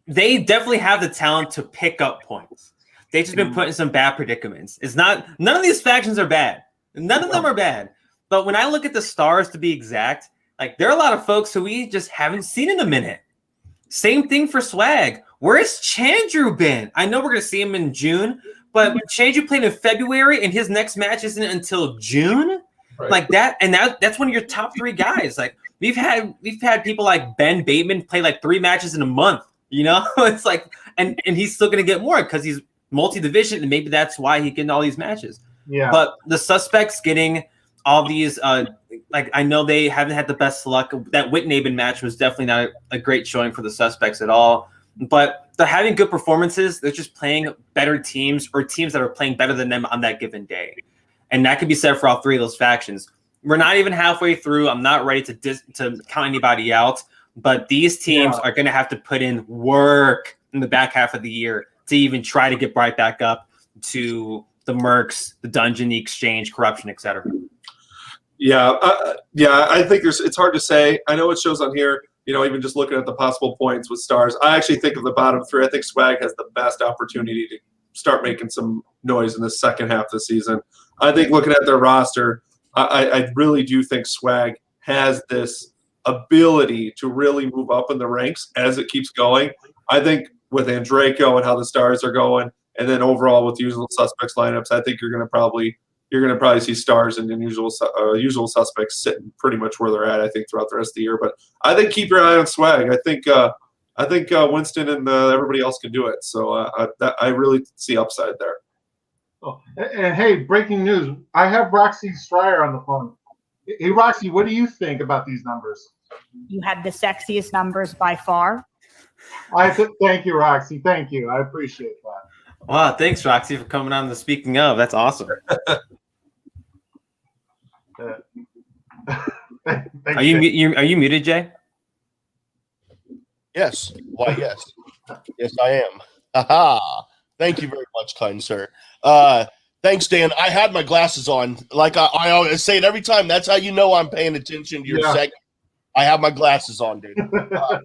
they definitely have the talent to pick up points. They've just been put in some bad predicaments. None of these factions are bad. None of them are bad. But when I look at the Stars, to be exact, like there are a lot of folks who we just haven't seen in a minute. Same thing for Swag. Where has Chandru been? I know we're going to see him in June, but Chandru played in February, and his next match isn't until June. Right. Like that, and that's one of your top 3 guys. Like we've had people like Ben Bateman play like 3 matches in a month. You know, it's like, and he's still going to get more because he's multi-division, and maybe that's why he's getting all these matches. Yeah. But the Suspects getting all these, like I know they haven't had the best luck. That Whitnaben match was definitely not a great showing for the Suspects at all. But they're having good performances. They're just playing better teams or teams that are playing better than them on that given day. And that could be said for all 3 of those factions. We're not even halfway through. I'm not ready to count anybody out. But these teams are going to have to put in work in the back half of the year to even try to get right back up to the Mercs, the Dungeon, the Exchange, Corruption, etc. Yeah, I think it's hard to say. I know it shows on here, you know, even just looking at the possible points with Stars. I actually think of the bottom 3. I think Swag has the best opportunity to start making some noise in the second half of the season. I think looking at their roster, I really do think Swag has this ability to really move up in the ranks as it keeps going. I think with Andreyko and how the Stars are going, and then overall with Usual Suspects lineups, I think you're going to probably see Stars and Usual Suspects sitting pretty much where they're at, I think, throughout the rest of the year. But I think keep your eye on Swag. I think Winston and everybody else can do it. So I really see upside there. Oh, and hey, breaking news. I have Roxy Stryer on the phone. Hey, Roxy, what do you think about these numbers? You had the sexiest numbers by far. Thank you, Roxy. Thank you. I appreciate that. Wow, thanks, Roxy, for coming on the Speaking of. That's awesome. Are you muted, Jay? Yes. Why, yes. Yes, I am. Aha. Thank you very much, kind sir. Thanks, Dan. I had my glasses on. Like I always say it every time. That's how you know I'm paying attention to your segment. I have my glasses on, dude. I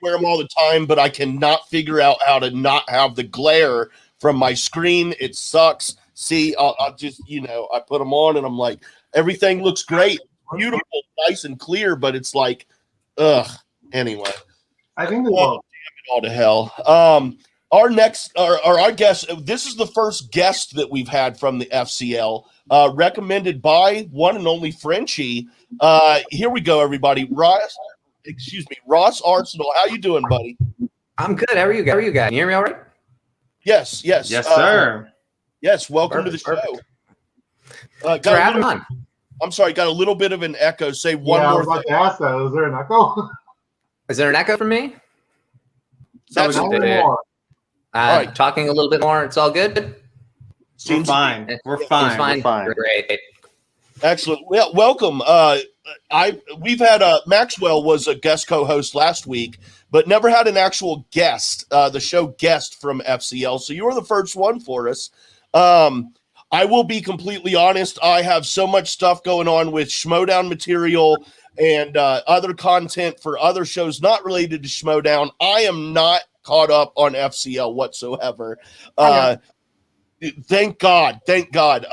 wear them all the time, but I cannot figure out how to not have the glare from my screen. It sucks. See, I'll just, I put them on and I'm like, everything looks great, beautiful, nice and clear, but it's like, ugh. Anyway. I think damn it all to hell. Our next, our guest, this is the first guest that we've had from the FCL, recommended by one and only Frenchie. Here we go, everybody. Ross Arsenault. How you doing, buddy? I'm good. How are you guys? Can you hear me all right? Yes, sir. Yes, welcome to the show. Thanks for having on. I'm sorry, got a little bit of an echo. Say one more I was about to ask that. Is there an echo? Is there an echo from me? That's a little more. All right. Talking a little bit more. It's all good. We're fine. We're fine. We're great. Excellent. Well, welcome. We've had Maxwell was a guest co-host last week, but never had an actual guest, the show guest from FCL. So you were the first one for us. I will be completely honest. I have so much stuff going on with Schmoedown material and other content for other shows not related to Schmoedown. I am not caught up on FCL whatsoever. Thank God.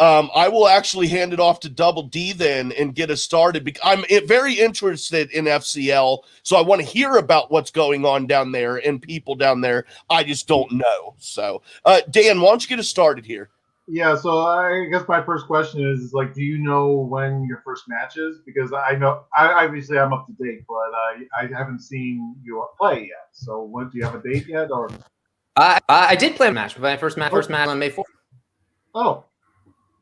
I will actually hand it off to Double D then and get us started. I'm very interested in FCL, so I want to hear about what's going on down there and people down there. I just don't know. So, Dan, why don't you get us started here? Yeah, so I guess my first question is, like, do you know when your first match is? Because I know, obviously I'm up to date, but I haven't seen you play yet. So do you have a date yet? Or I did play a match. My first match on May 4th. Oh.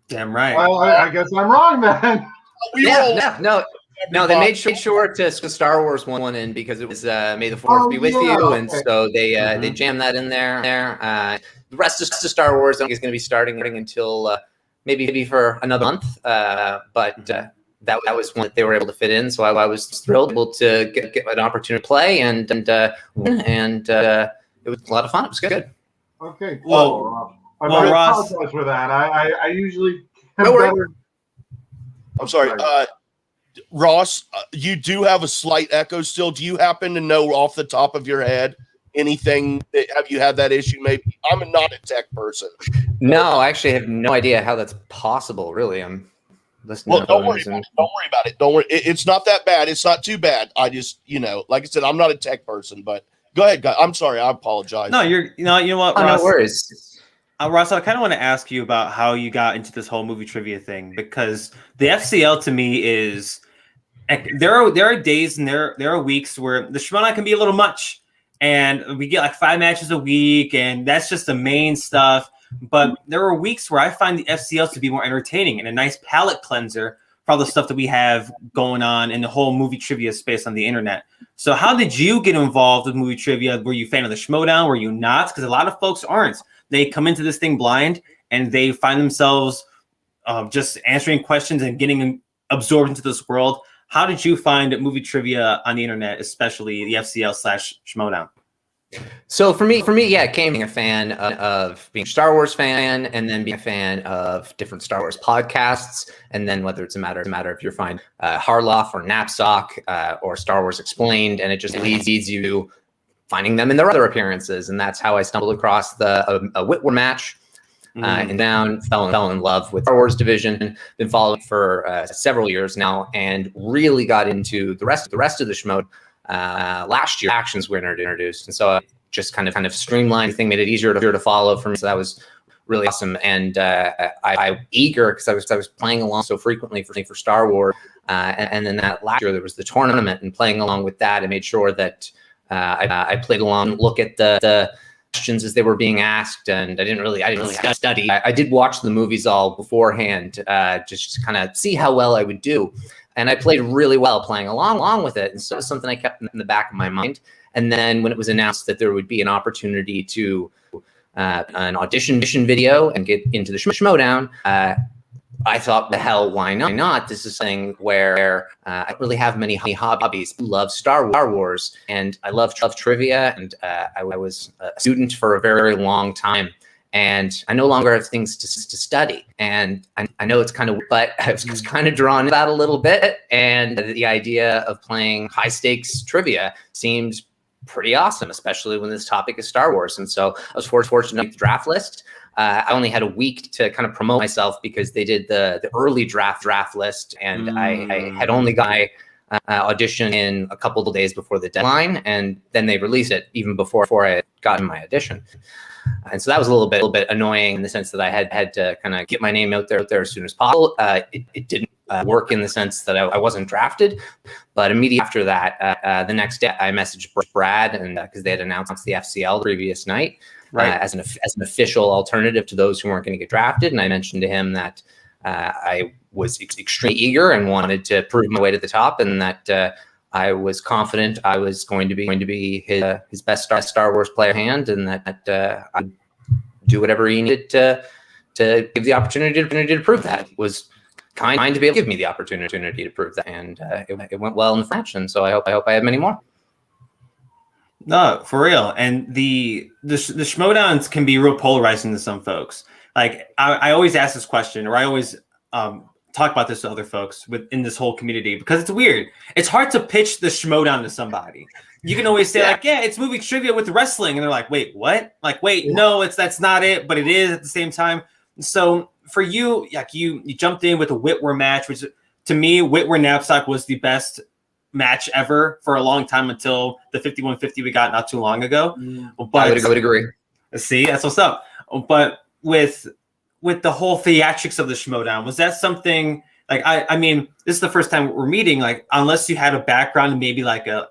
Damn right. Well, I guess I'm wrong then. No, they made sure to Star Wars one in because it was May the 4th be with you, and so they jammed that in there. The rest of Star Wars is going to be starting until maybe for another month, but that was one that they were able to fit in. So I was thrilled to get an opportunity to play, and it was a lot of fun. It was good. Okay. Well, I Ross, apologize for that. I usually have No better. I'm sorry. Ross, you do have a slight echo still. Do you happen to know off the top of your head anything? Have you had that issue? Maybe I'm not a tech person. No, I actually have no idea how that's possible. Really, I'm listening. Well, don't worry about it. Don't worry. It's not that bad. It's not too bad. I just, like I said, I'm not a tech person. But go ahead, guys. I'm sorry. I apologize. No, you know what, Oh, Ross? no worries. Ross, I kind of want to ask you about how you got into this whole movie trivia thing, because the FCL to me is there are days and there are weeks where the Schmoedown can be a little much, and we get like 5 matches a week, and that's just the main stuff. But there are weeks where I find the FCL to be more entertaining and a nice palate cleanser for all the stuff that we have going on in the whole movie trivia space on the internet. So how did you get involved with movie trivia? Were you a fan of the Schmoedown? Were you not? Because a lot of folks aren't. They come into this thing blind, and they find themselves just answering questions and getting absorbed into this world. How did you find movie trivia on the internet, especially the FCL/Schmoedown? So for me, yeah, it came being a fan of being a Star Wars fan, and then being a fan of different Star Wars podcasts, and then whether it's a matter if you're finding Harloff or Knapsack or Star Wars Explained, and it just leads you finding them in their other appearances, and that's how I stumbled across a Whitworth match. And down fell in love with Star Wars Division. Been following for several years now, and really got into the rest of the Schmoed last year. Actions were introduced, and so just kind of streamlined the thing, made it easier to follow for me. So that was really awesome, and I eager because I was playing along so frequently for Star Wars, and then that last year there was the tournament, and playing along with that, I made sure that I played along, look at the questions as they were being asked, and I didn't really study. I did watch the movies all beforehand, just to kind of see how well I would do, and I played really well playing along with it, and so it was something I kept in the back of my mind. And then when it was announced that there would be an opportunity to an audition video and get into the Schmoedown, I thought, the hell, why not? This is something where I don't really have many hobbies. I love Star Wars, and I love trivia, and I was a student for a very, very long time, and I no longer have things to study. And I know it's kind of, but I was kind of drawn to that a little bit, and the idea of playing high-stakes trivia seemed pretty awesome, especially when this topic is Star Wars. And so I was fortunate to make the draft list. I only had a week to kind of promote myself because they did the early draft list, and I had only got audition in a couple of days before the deadline, and then they released it even before I had gotten my audition. And so that was a little bit annoying in the sense that I had to kind of get my name out there as soon as possible. It didn't work in the sense that I wasn't drafted, but immediately after that, the next day I messaged Brad, and because they had announced the FCL the previous night, right, as an official alternative to those who weren't going to get drafted, and I mentioned to him that I was extremely eager and wanted to prove my way to the top, and that I was confident I was going to be his best Star Wars player hand, and that I'd do whatever he needed to give the opportunity to prove that. It was kind to be able to give me the opportunity to prove that, and it went well in the match, and so I hope I have many more. No, for real. And the Schmoedowns can be real polarizing to some folks. Like I always ask this question, or I always talk about this to other folks within this whole community, because it's weird. It's hard to pitch the Schmoedown to somebody. You can always say it's movie trivia with wrestling, and they're like, wait, what? Like, wait, no, that's not it, but it is at the same time. So for you, like you jumped in with a Whitwer match, which to me, Whitwer Knapsack was the best match ever for a long time until the 5150 we got not too long ago. But I would agree. See, that's what's up. But with the whole theatrics of the Schmoedown, was that something like I mean, this is the first time we're meeting. Like, unless you had a background, maybe like a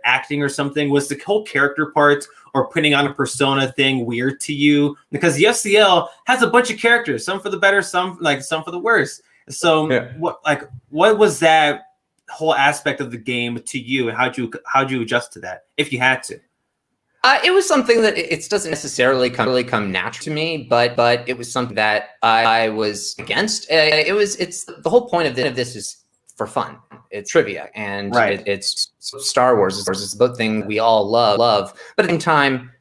acting or something, was the whole character part or putting on a persona thing weird to you? Because the FCL has a bunch of characters, some for the better, some for the worse. So what was that whole aspect of the game to you, and how'd you adjust to that if you had to? It was something that it doesn't necessarily come natural to me, but it was something that I was against. It's the whole point of this is for fun. It's trivia, and it's Star Wars. It's about things we all love, but at the same time,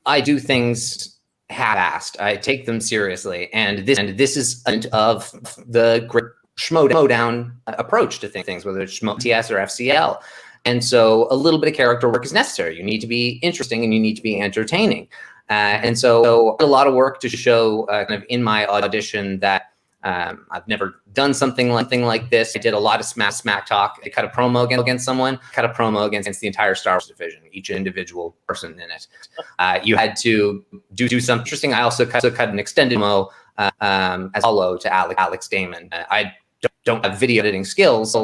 I do things half-assed. I take them seriously, and this is of the great Schmoedown approach to things, whether it's TS or FCL. And so a little bit of character work is necessary. You need to be interesting and you need to be entertaining. And so a lot of work to show kind of in my audition that I've never done something like this. I did a lot of smack talk. I cut a promo against someone, cut a promo against the entire Star Wars division, each individual person in it. You had to do something interesting. I also cut an extended promo as follow to Alex Damon. I don't have video editing skills.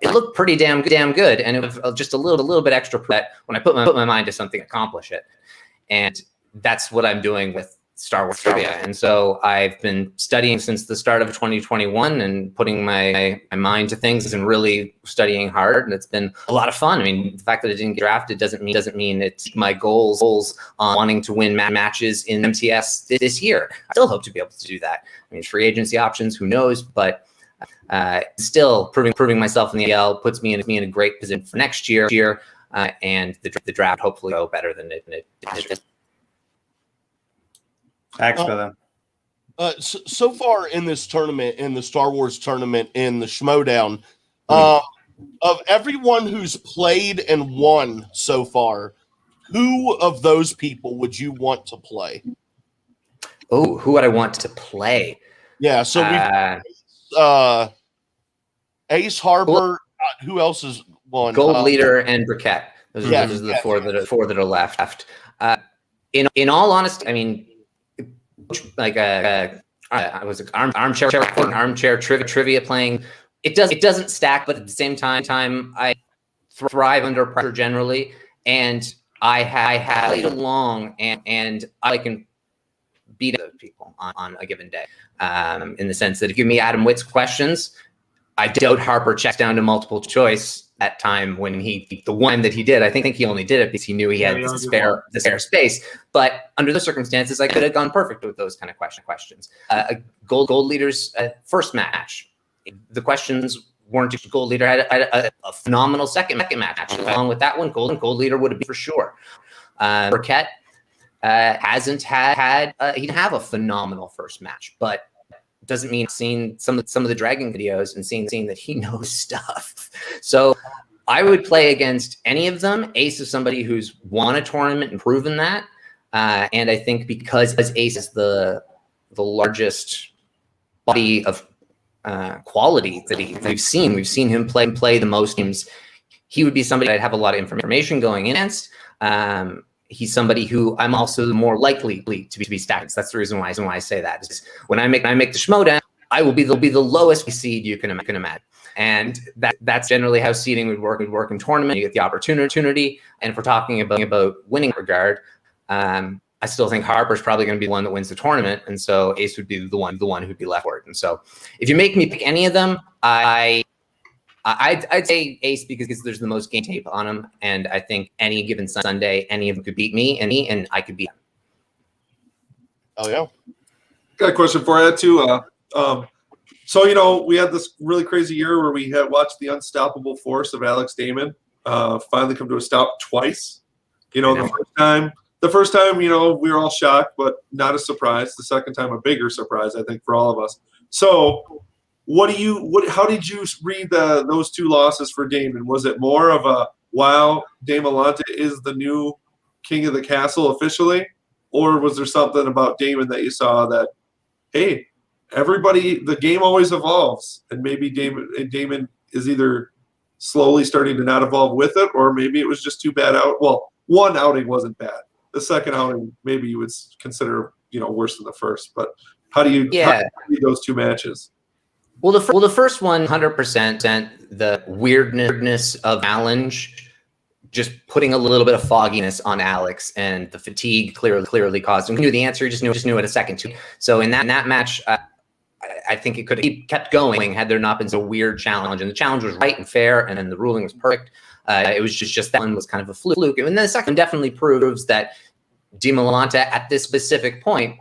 It looked pretty damn good, and it was just a little bit extra that when I put my mind to something, accomplish it. And that's what I'm doing with Star Wars trivia. And so I've been studying since the start of 2021 and putting my mind to things and really studying hard. And it's been a lot of fun. I mean, the fact that I didn't get drafted doesn't mean it's my goals on wanting to win matches in MTS this year. I still hope to be able to do that. I mean, free agency options, who knows? But still proving myself in the L puts me in a great position for next year, and the draft hopefully go better than it did. Thanks for that. So far in this tournament, in the Star Wars tournament, in the Schmoedown, of everyone who's played and won so far, who of those people would you want to play? Oh, who would I want to play? Yeah, so Ace Harbor. Who else is one? Gold Leader and Briquette. Those are the four that are left. In all honesty, I mean, like I was armchair trivia playing. It doesn't stack, but at the same time, I thrive under pressure generally, and I have played along, and I can beat those people on a given day. In the sense that if you give me Adam Witt's questions, I doubt Harper checks down to multiple choice at time when the one that he did. I think he only did it because he knew he had the spare space. But under the circumstances, I could have gone perfect with those kind of questions. Gold Leader's first match, the questions weren't Gold Leader had a phenomenal second match. Along with that one, Gold Leader would have been for sure. Briquette hasn't had he didn't have a phenomenal first match, but doesn't mean seeing some of the Dragon videos and seeing that he knows stuff. So I would play against any of them. Ace is somebody who's won a tournament and proven that, and I think because Ace is the largest body of quality that we've seen. We've seen him play the most games. He would be somebody I'd have a lot of information going in against. He's somebody who I'm also more likely to be stacked. That's the reason why I say that. Is when I make the Schmoedown, I will be the lowest seed you can imagine. And that's generally how seeding would work in tournament. You get the opportunity. And if we're talking about winning regard, I still think Harper's probably going to be the one that wins the tournament, and so Ace would be the one who'd be left for it. And so, if you make me pick any of them, I'd say Ace because there's the most game tape on him, and I think any given Sunday, any of them could beat me, and I could beat him. Oh yeah. Got a question for you too. So we had this really crazy year where we had watched the unstoppable force of Alex Damon finally come to a stop twice. The first time, we were all shocked, but not a surprise. The second time, a bigger surprise, I think, for all of us. So, how did you read those two losses for Damon? Was it more of a wow, Damelante is the new king of the castle officially, or was there something about Damon that you saw that, hey, the game always evolves, and maybe Damon is either slowly starting to not evolve with it, or maybe it was just too bad out. Well, one outing wasn't bad. The second outing, maybe you would consider, worse than the first. But how do you read those two matches? Well, the first one, 100%, the weirdness of challenge, just putting a little bit of fogginess on Alex, and the fatigue clearly caused him. He knew the answer, he just knew it a second too. So in that match, I think it could have kept going had there not been a weird challenge, and the challenge was right and fair, and then the ruling was perfect. It was just that one was kind of a fluke. And then the second definitely proves that Damelante at this specific point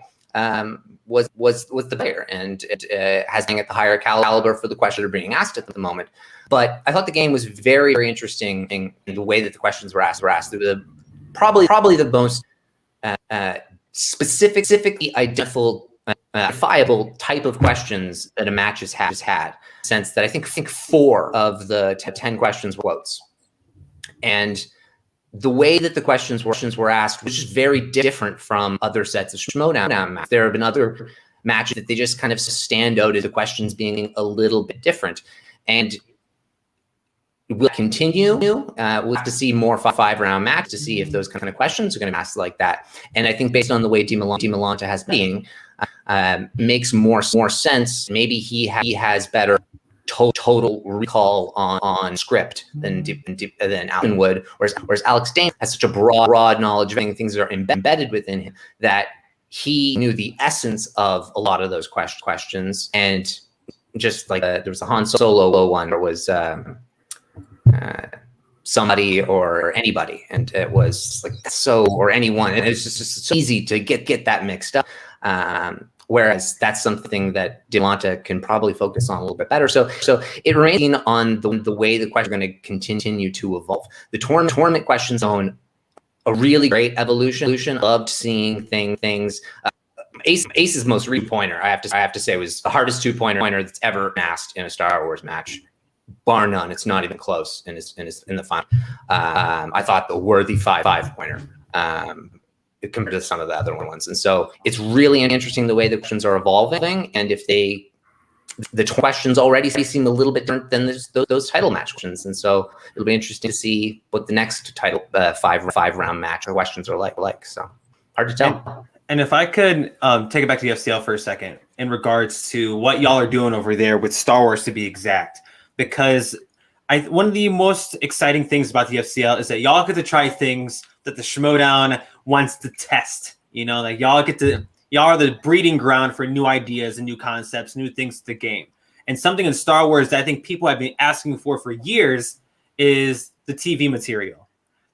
was the player, and it has been at the higher caliber for the questions that are being asked at the moment. But I thought the game was very, very interesting in the way that the questions were asked. Probably the most specifically identifiable type of questions that a match has had. Sense that I think 4 of the 10 questions were quotes. And the way that the questions were asked was just very different from other sets of Schmoedown matches. There have been other matches that they just kind of stand out as the questions being a little bit different. And we'll continue. We'll have to see more 5-round matches to see if those kind of questions are going to be asked like that. And I think based on the way Damelante has been, makes more sense. Maybe he has better total recall on script than Alvin would, whereas Alex Damon has such a broad knowledge of things that are embedded within him that he knew the essence of a lot of those questions. And just like there was a Han Solo one, there was somebody or anybody, and it was like or anyone, and it's just so easy to get that mixed up. Whereas that's something that Damelante can probably focus on a little bit better. So it remains on the way the questions are going to continue to evolve. The tournament questions own a really great evolution. Loved seeing things. Ace's most recent pointer, I have to say, was the hardest 2-pointer that's ever been asked in a Star Wars match, bar none. It's not even close in the final. I thought the worthy 5-pointer. Compared to some of the other ones. And so it's really interesting the way the questions are evolving. And if the questions already seem a little bit different than those title match questions. And so it'll be interesting to see what the next title 5-round match questions are like. So hard to tell. And if I could take it back to the FCL for a second in regards to what y'all are doing over there with Star Wars, to be exact, because one of the most exciting things about the FCL is that y'all get to try things that the Schmoedown wants to test. Like y'all are the breeding ground for new ideas and new concepts, new things to the game. And something in Star Wars that I think people have been asking for years is the TV material,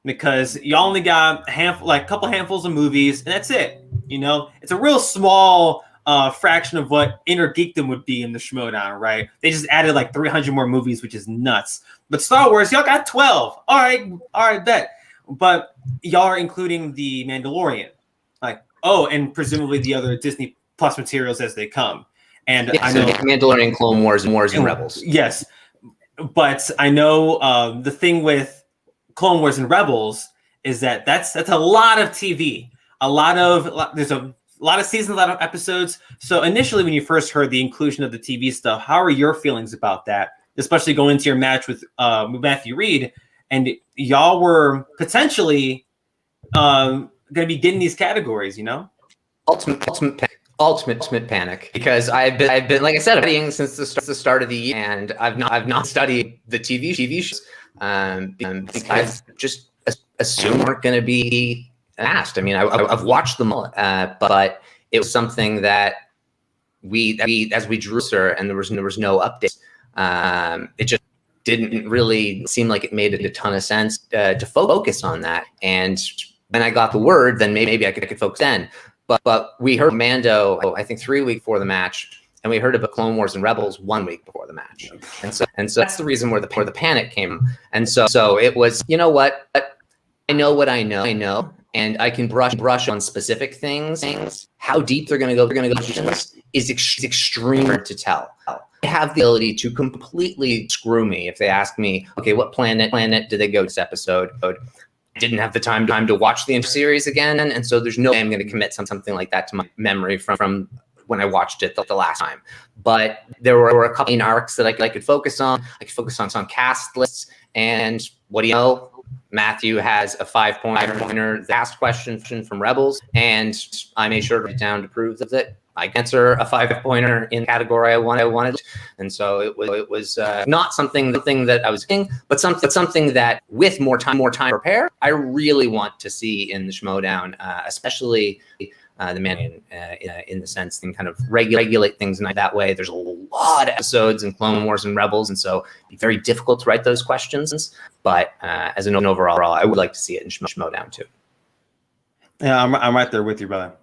because y'all only got a couple handfuls of movies, and that's it. It's a real small fraction of what Inner Geekdom would be in the Schmoedown, right? They just added like 300 more movies, which is nuts. But Star Wars, y'all got 12. All right, bet. But y'all are including the Mandalorian, and presumably the other Disney Plus materials as they come. And I know Mandalorian, Clone Wars, and Rebels. Yes, but I know the thing with Clone Wars and Rebels is that that's a lot of TV. There's a a lot of seasons, a lot of episodes. So initially, when you first heard the inclusion of the TV stuff, how are your feelings about that? Especially going into your match with Matthew Reed, and y'all were potentially going to be getting these categories, you know? Ultimate panic, because I've been like I said, studying since the start of the year, and I've not studied the TV shows because I've just assumed weren't going to be asked. I mean, I've watched them all, but it was something that we as we drew her and there was no updates. It just didn't really seem like it made a ton of sense to focus on that. And when I got the word, then maybe I could focus then. But we heard Mando, I think 3 weeks before the match, and we heard about Clone Wars and Rebels 1 week before the match. And so that's the reason where the panic came. And so it was, you know what? I know what I know, and I can brush on specific things. How deep they're going to go is extreme to tell. I have the ability to completely screw me if they ask me, okay, what planet did they go to this episode? Didn't have the time to watch the series again, and so there's no way I'm going to commit something like that to my memory from when I watched it the last time. But there were a couple of arcs that I could focus on. I could focus on cast lists, and what do you know? Matthew has a 5-pointer asked question from Rebels, and I made sure to write down to prove that I can answer a 5-pointer in the category I wanted. And so it was not something that I was thinking, but something that with more time to prepare, I really want to see in the Schmoedown, especially the man in the sense and kind of regulate things in that way. There's a lot of episodes in Clone Wars and Rebels, and so it'd be very difficult to write those questions. But as an overall, I would like to see it in Schmoedown too. Yeah, I'm right there with you, brother.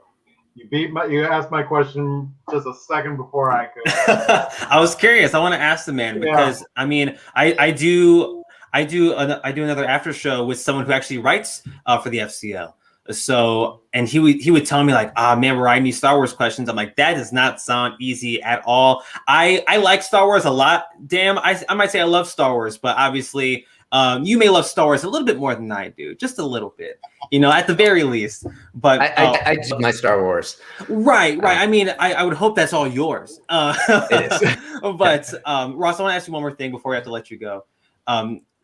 You asked my question just a second before I could. I was curious. I want to ask the man because I mean, I do another after show with someone who actually writes for the FCL. So, and he would tell me like, man, we're writing these Star Wars questions. I'm like, that does not sound easy at all. I like Star Wars a lot. Damn, I might say I love Star Wars, but obviously, you may love Star Wars a little bit more than I do, just a little bit, you know, at the very least. But I love my Star Wars. Right. I mean, I would hope that's all yours. It is. But Ross, I want to ask you one more thing before I have to let you go.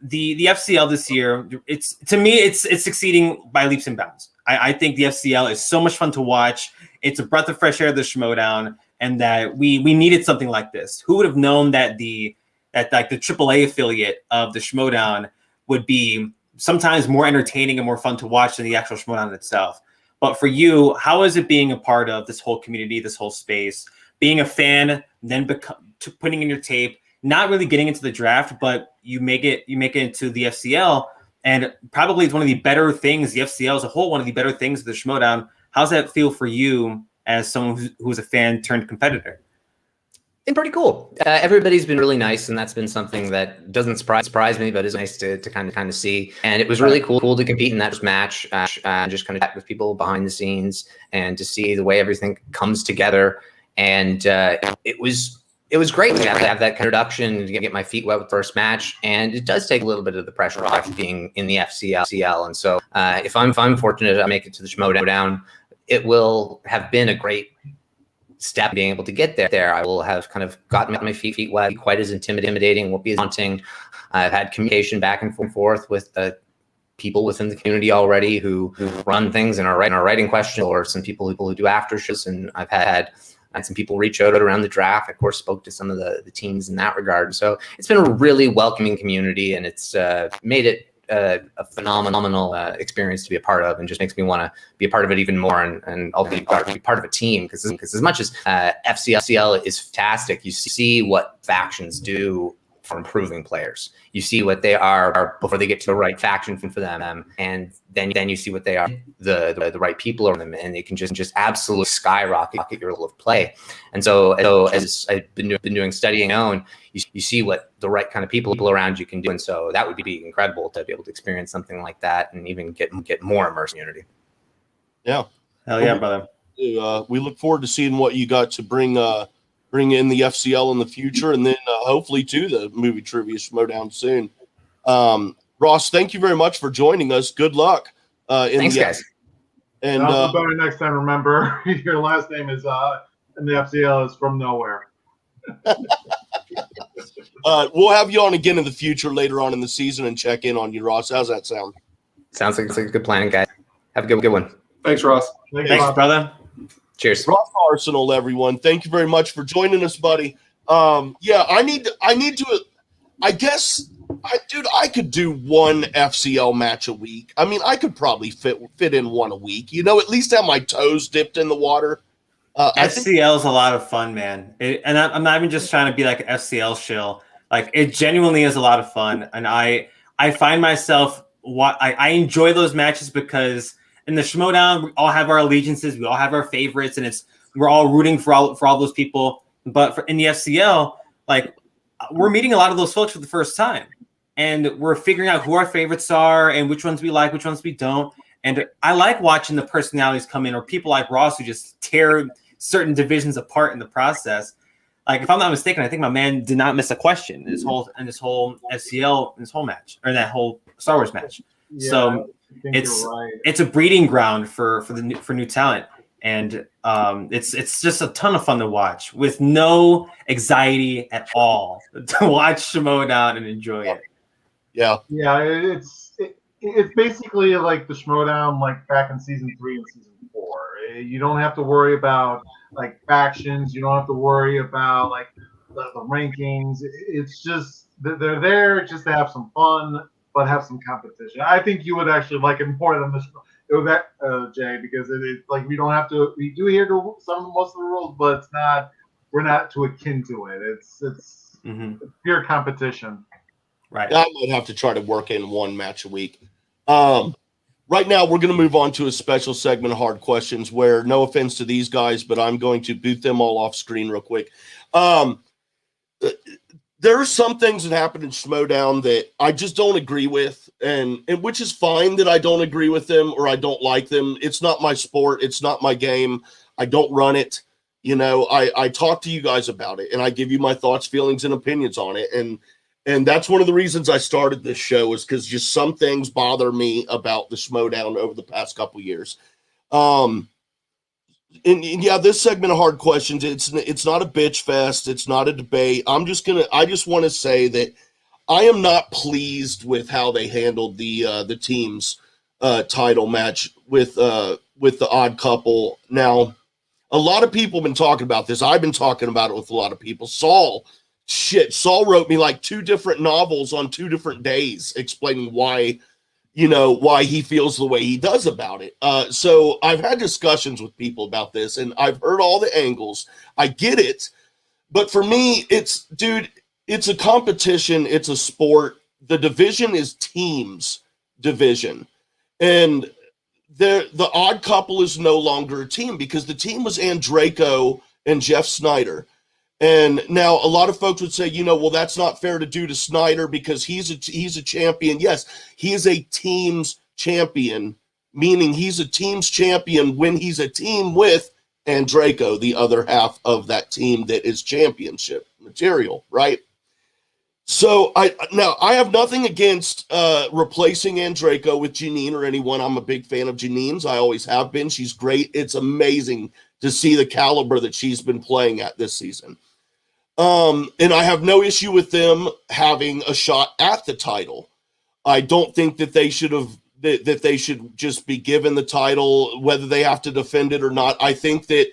The FCL this year, it's succeeding by leaps and bounds. I think the FCL is so much fun to watch. It's a breath of fresh air, the Schmoedown, and that we needed something like this. Who would have known that the AAA affiliate of the Schmoedown would be sometimes more entertaining and more fun to watch than the actual Schmoedown itself? But for you, how is it being a part of this whole community, this whole space, being a fan, then putting in your tape, not really getting into the draft, but you make it into the FCL, and probably it's one of the better things, the FCL as a whole, one of the better things of the Schmoedown. How's that feel for you as someone who's a fan turned competitor? Been pretty cool. Everybody's been really nice, and that's been something that doesn't surprise me, but is nice to kind of see. And it was really cool to compete in that match, and just kind of chat with people behind the scenes and to see the way everything comes together. And it was great to have that introduction and get my feet wet with the first match. And it does take a little bit of the pressure off being in the FCL. And so if I'm fortunate to make it to the Schmoedown, it will have been a great step being able to get there. I will have kind of gotten my feet wet, quite as intimidating, won't be as daunting. I've had communication back and forth with the people within the community already who run things and are writing questions, or some people who do after shows. And I've had some people reach out around the draft. I, of course, spoke to some of the teams in that regard. So it's been a really welcoming community, and it's made it a phenomenal experience to be a part of, and just makes me want to be a part of it even more, and I'll be part of a team, because as much as FCL is fantastic, you see what factions do for improving players. You see what they are before they get to the right faction for them, and then you see what they are, the right people around them, and it can just absolutely skyrocket your level of play. And so as I've been doing studying my own, you see what the right kind of people around you can do, and so that would be incredible to be able to experience something like that and even get more immersed in community. Yeah, hell yeah, brother. We look forward to seeing what you got to bring in the FCL in the future, and then hopefully to the movie trivia Schmoedown soon. Ross, thank you very much for joining us. Good luck. Thanks, guys. And also better next time. Remember, your last name is in the FCL is from nowhere. we'll have you on again in the future later on in the season and check in on you, Ross. How's that sound? Sounds like a good plan, guys. Have a good one. Thanks, Ross. Thanks, brother. Cheers. Ross Arsenault, everyone. Thank you very much for joining us, buddy. I need to. I guess, I could do one FCL match a week. I mean, I could probably fit in one a week. At least have my toes dipped in the water. FCL is a lot of fun, man. And I'm not even just trying to be like an FCL shill. Like, it genuinely is a lot of fun, and I find myself I enjoy those matches because in the Schmoedown, we all have our allegiances, we all have our favorites, and we're all rooting for all those people. But in the FCL, like, we're meeting a lot of those folks for the first time, and we're figuring out who our favorites are and which ones we like, which ones we don't. And I like watching the personalities come in, or people like Ross who just tear certain divisions apart in the process. Like, if I'm not mistaken, I think my man did not miss a question in this whole FCL, in this whole match, or in that whole Star Wars match. Yeah, So it's a breeding ground for new talent, and it's just a ton of fun to watch with no anxiety at all to watch Schmoedown and enjoy it. Yeah, it's basically like the Schmoedown like back in season 3 and season 4. You don't have to worry about like factions. You don't have to worry about like the rankings. It's just they're there just to have some fun, but have some competition. I think you would actually like it more than Jay, because it's like we don't have to. We do hear most of the rules, but it's not. We're not too akin to it. It's pure competition. Right. I might have to try to work in one match a week. Right now, we're going to move on to a special segment of Hard Questions where, no offense to these guys, but I'm going to boot them all off screen real quick. There are some things that happen in Schmoedown that I just don't agree with, and which is fine that I don't agree with them or I don't like them. It's not my sport. It's not my game. I don't run it. I talk to you guys about it, and I give you my thoughts, feelings, and opinions on it. And that's one of the reasons I started this show, is because just some things bother me about the Schmoedown over the past couple years. This segment of Hard Questions, it's not a bitch fest. It's not a debate. I just want to say that I am not pleased with how they handled the team's title match with the Odd Couple. Now, a lot of people have been talking about this. I've been talking about it with a lot of people. Saul wrote me like 2 different novels on 2 different days explaining why he feels the way he does about it. So I've had discussions with people about this, and I've heard all the angles. I get it. But for me, it's a competition. It's a sport. The division is teams division. And the Odd Couple is no longer a team, because the team was Andraco and Jeff Snyder. And now a lot of folks would say, well, that's not fair to do to Snyder because he's a champion. Yes, he is a team's champion, meaning he's a team's champion when he's a team with Andraco, the other half of that team that is championship material, right? So I have nothing against replacing Andraco with Janine or anyone. I'm a big fan of Janine's. I always have been. She's great. It's amazing to see the caliber that she's been playing at this season. And I have no issue with them having a shot at the title. I don't think that they should just be given the title, whether they have to defend it or not. I think that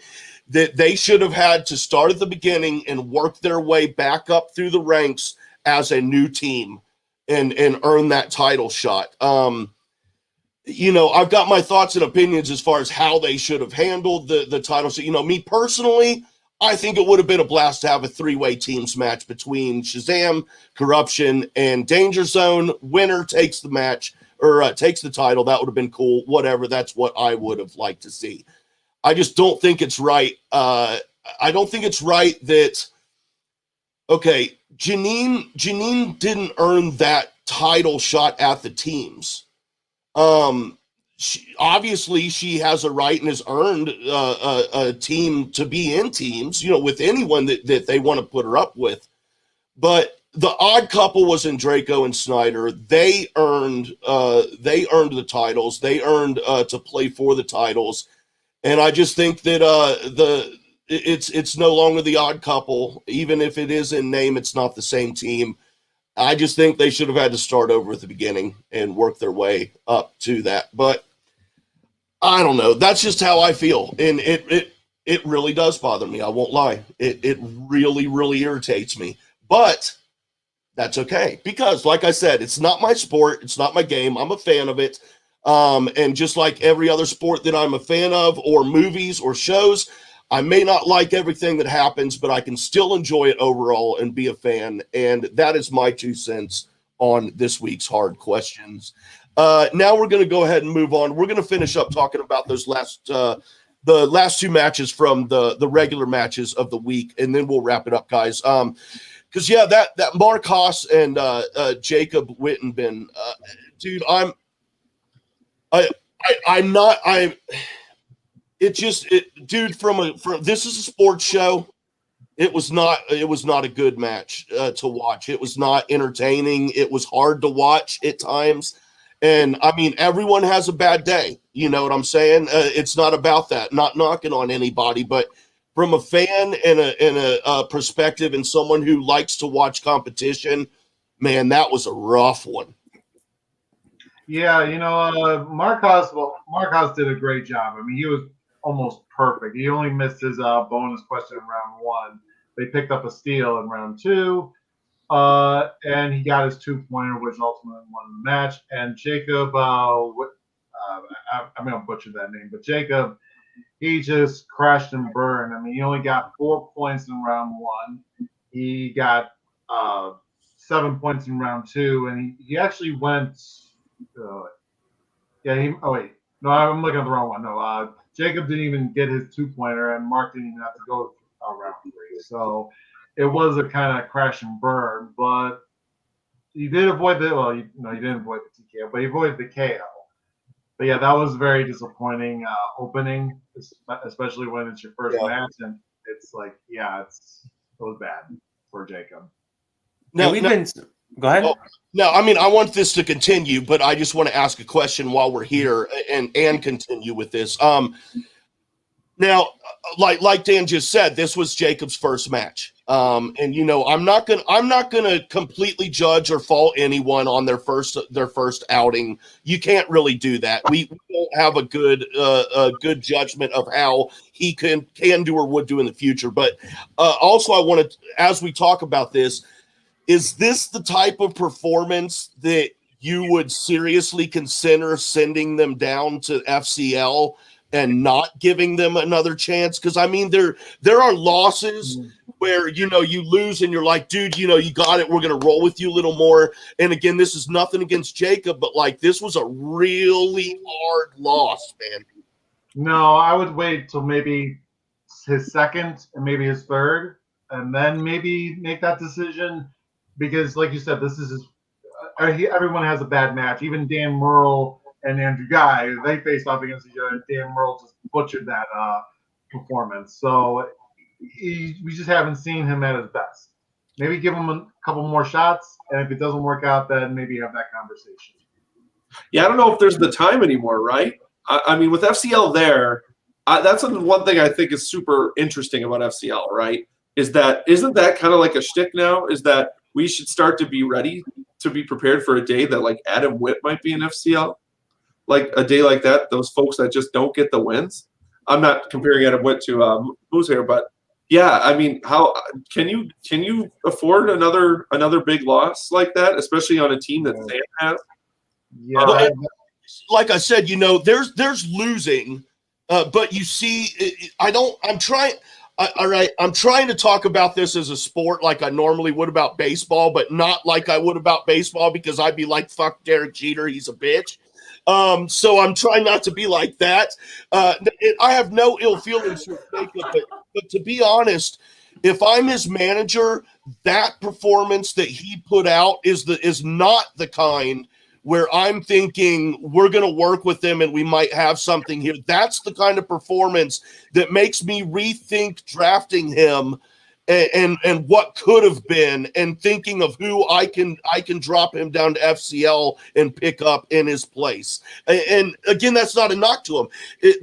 they should have had to start at the beginning and work their way back up through the ranks as a new team and earn that title shot. I've got my thoughts and opinions as far as how they should have handled the title. So, me personally, I think it would have been a blast to have a 3-way teams match between Shazam, Corruption, and Danger Zone. Winner takes the match, or takes the title. That would have been cool. Whatever. That's what I would have liked to see. I just don't think it's right. I don't think it's right that, okay, Janine didn't earn that title shot at the teams. Obviously she has a right and has earned a team to be in teams, with anyone that they want to put her up with. But the odd couple was in Draco and Snyder. They earned the titles. They earned to play for the titles. And I just think that it's no longer the odd couple. Even if it is in name, it's not the same team. I just think they should have had to start over at the beginning and work their way up to that. But I don't know. That's just how I feel. And it really does bother me. I won't lie. It really, really irritates me. But that's okay. Because, like I said, it's not my sport. It's not my game. I'm a fan of it. And just like every other sport that I'm a fan of, or movies or shows, I may not like everything that happens, but I can still enjoy it overall and be a fan. And that is my 2 cents on this week's hard questions. Now we're going to go ahead and move on. We're going to finish up talking about those the last 2 matches from the regular matches of the week, and then we'll wrap it up, guys. Because that Mark Haas and Jacob Wittenben, dude, this is a sports show. It was not a good match to watch. It was not entertaining. It was hard to watch at times. And I mean, everyone has a bad day. You know what I'm saying? It's not about that. Not knocking on anybody, but from a fan and a perspective and someone who likes to watch competition, man, that was a rough one. Yeah, Mark Haas did a great job. I mean, he was almost perfect. He only missed his bonus question in round 1. They picked up a steal in round 2, and he got his 2-pointer, which ultimately won the match. And Jacob, I'm going to butcher that name, but Jacob, he just crashed and burned. I mean, he only got 4 points in round 1. He got 7 points in round 2, and he actually went. I'm looking at the wrong one. No, Jacob didn't even get his 2-pointer, and Mark didn't even have to go round 3. So it was a kind of crash and burn, but he did avoid he didn't avoid the TKO, but he avoided the KO. But yeah, that was very disappointing opening, especially when it's your first match, and it's like, it was bad for Jacob. Go ahead. No, I mean, I want this to continue, but I just want to ask a question while we're here and continue with this. Now, like Dan just said, this was Jacob's first match. And I'm not gonna completely judge or fault anyone on their first outing. You can't really do that. We don't have a good judgment of how he can do or would do in the future. But also, I want to, as we talk about this, is this the type of performance that you would seriously consider sending them down to FCL and not giving them another chance? Because I mean, there are losses where you lose and you're like, dude, you got it. We're gonna roll with you a little more. And again, this is nothing against Jacob, but like this was a really hard loss, man. No, I would wait till maybe his second and maybe his third, and then maybe make that decision. Because, like you said, this is everyone has a bad match. Even Dan Murrell and Andrew Guy, they faced off against each other. Dan Murrell just butchered that performance. So we just haven't seen him at his best. Maybe give him a couple more shots, and if it doesn't work out, then maybe have that conversation. Yeah, I don't know if there's the time anymore, right? I mean, with FCL that's one thing I think is super interesting about FCL, right? Isn't that kind of like a shtick now? Is that we should start to be ready to be prepared for a day that like Adam Witt might be in FCL, like a day like that. Those folks that just don't get the wins. I'm not comparing Adam Witt to Moose here, but yeah, I mean, how can you afford another big loss like that, especially on a team that Sam has? Yeah, like I said, there's losing, but you see, I'm trying to talk about this as a sport like I normally would about baseball, but not like I would about baseball because I'd be like, fuck Derek Jeter, he's a bitch. So I'm trying not to be like that. I have no ill feelings for Jacob, but to be honest, if I'm his manager, that performance that he put out is not the kind where I'm thinking we're going to work with them and we might have something here. That's the kind of performance that makes me rethink drafting him and what could have been, and thinking of who I can drop him down to FCL and pick up in his place. And again, that's not a knock to him.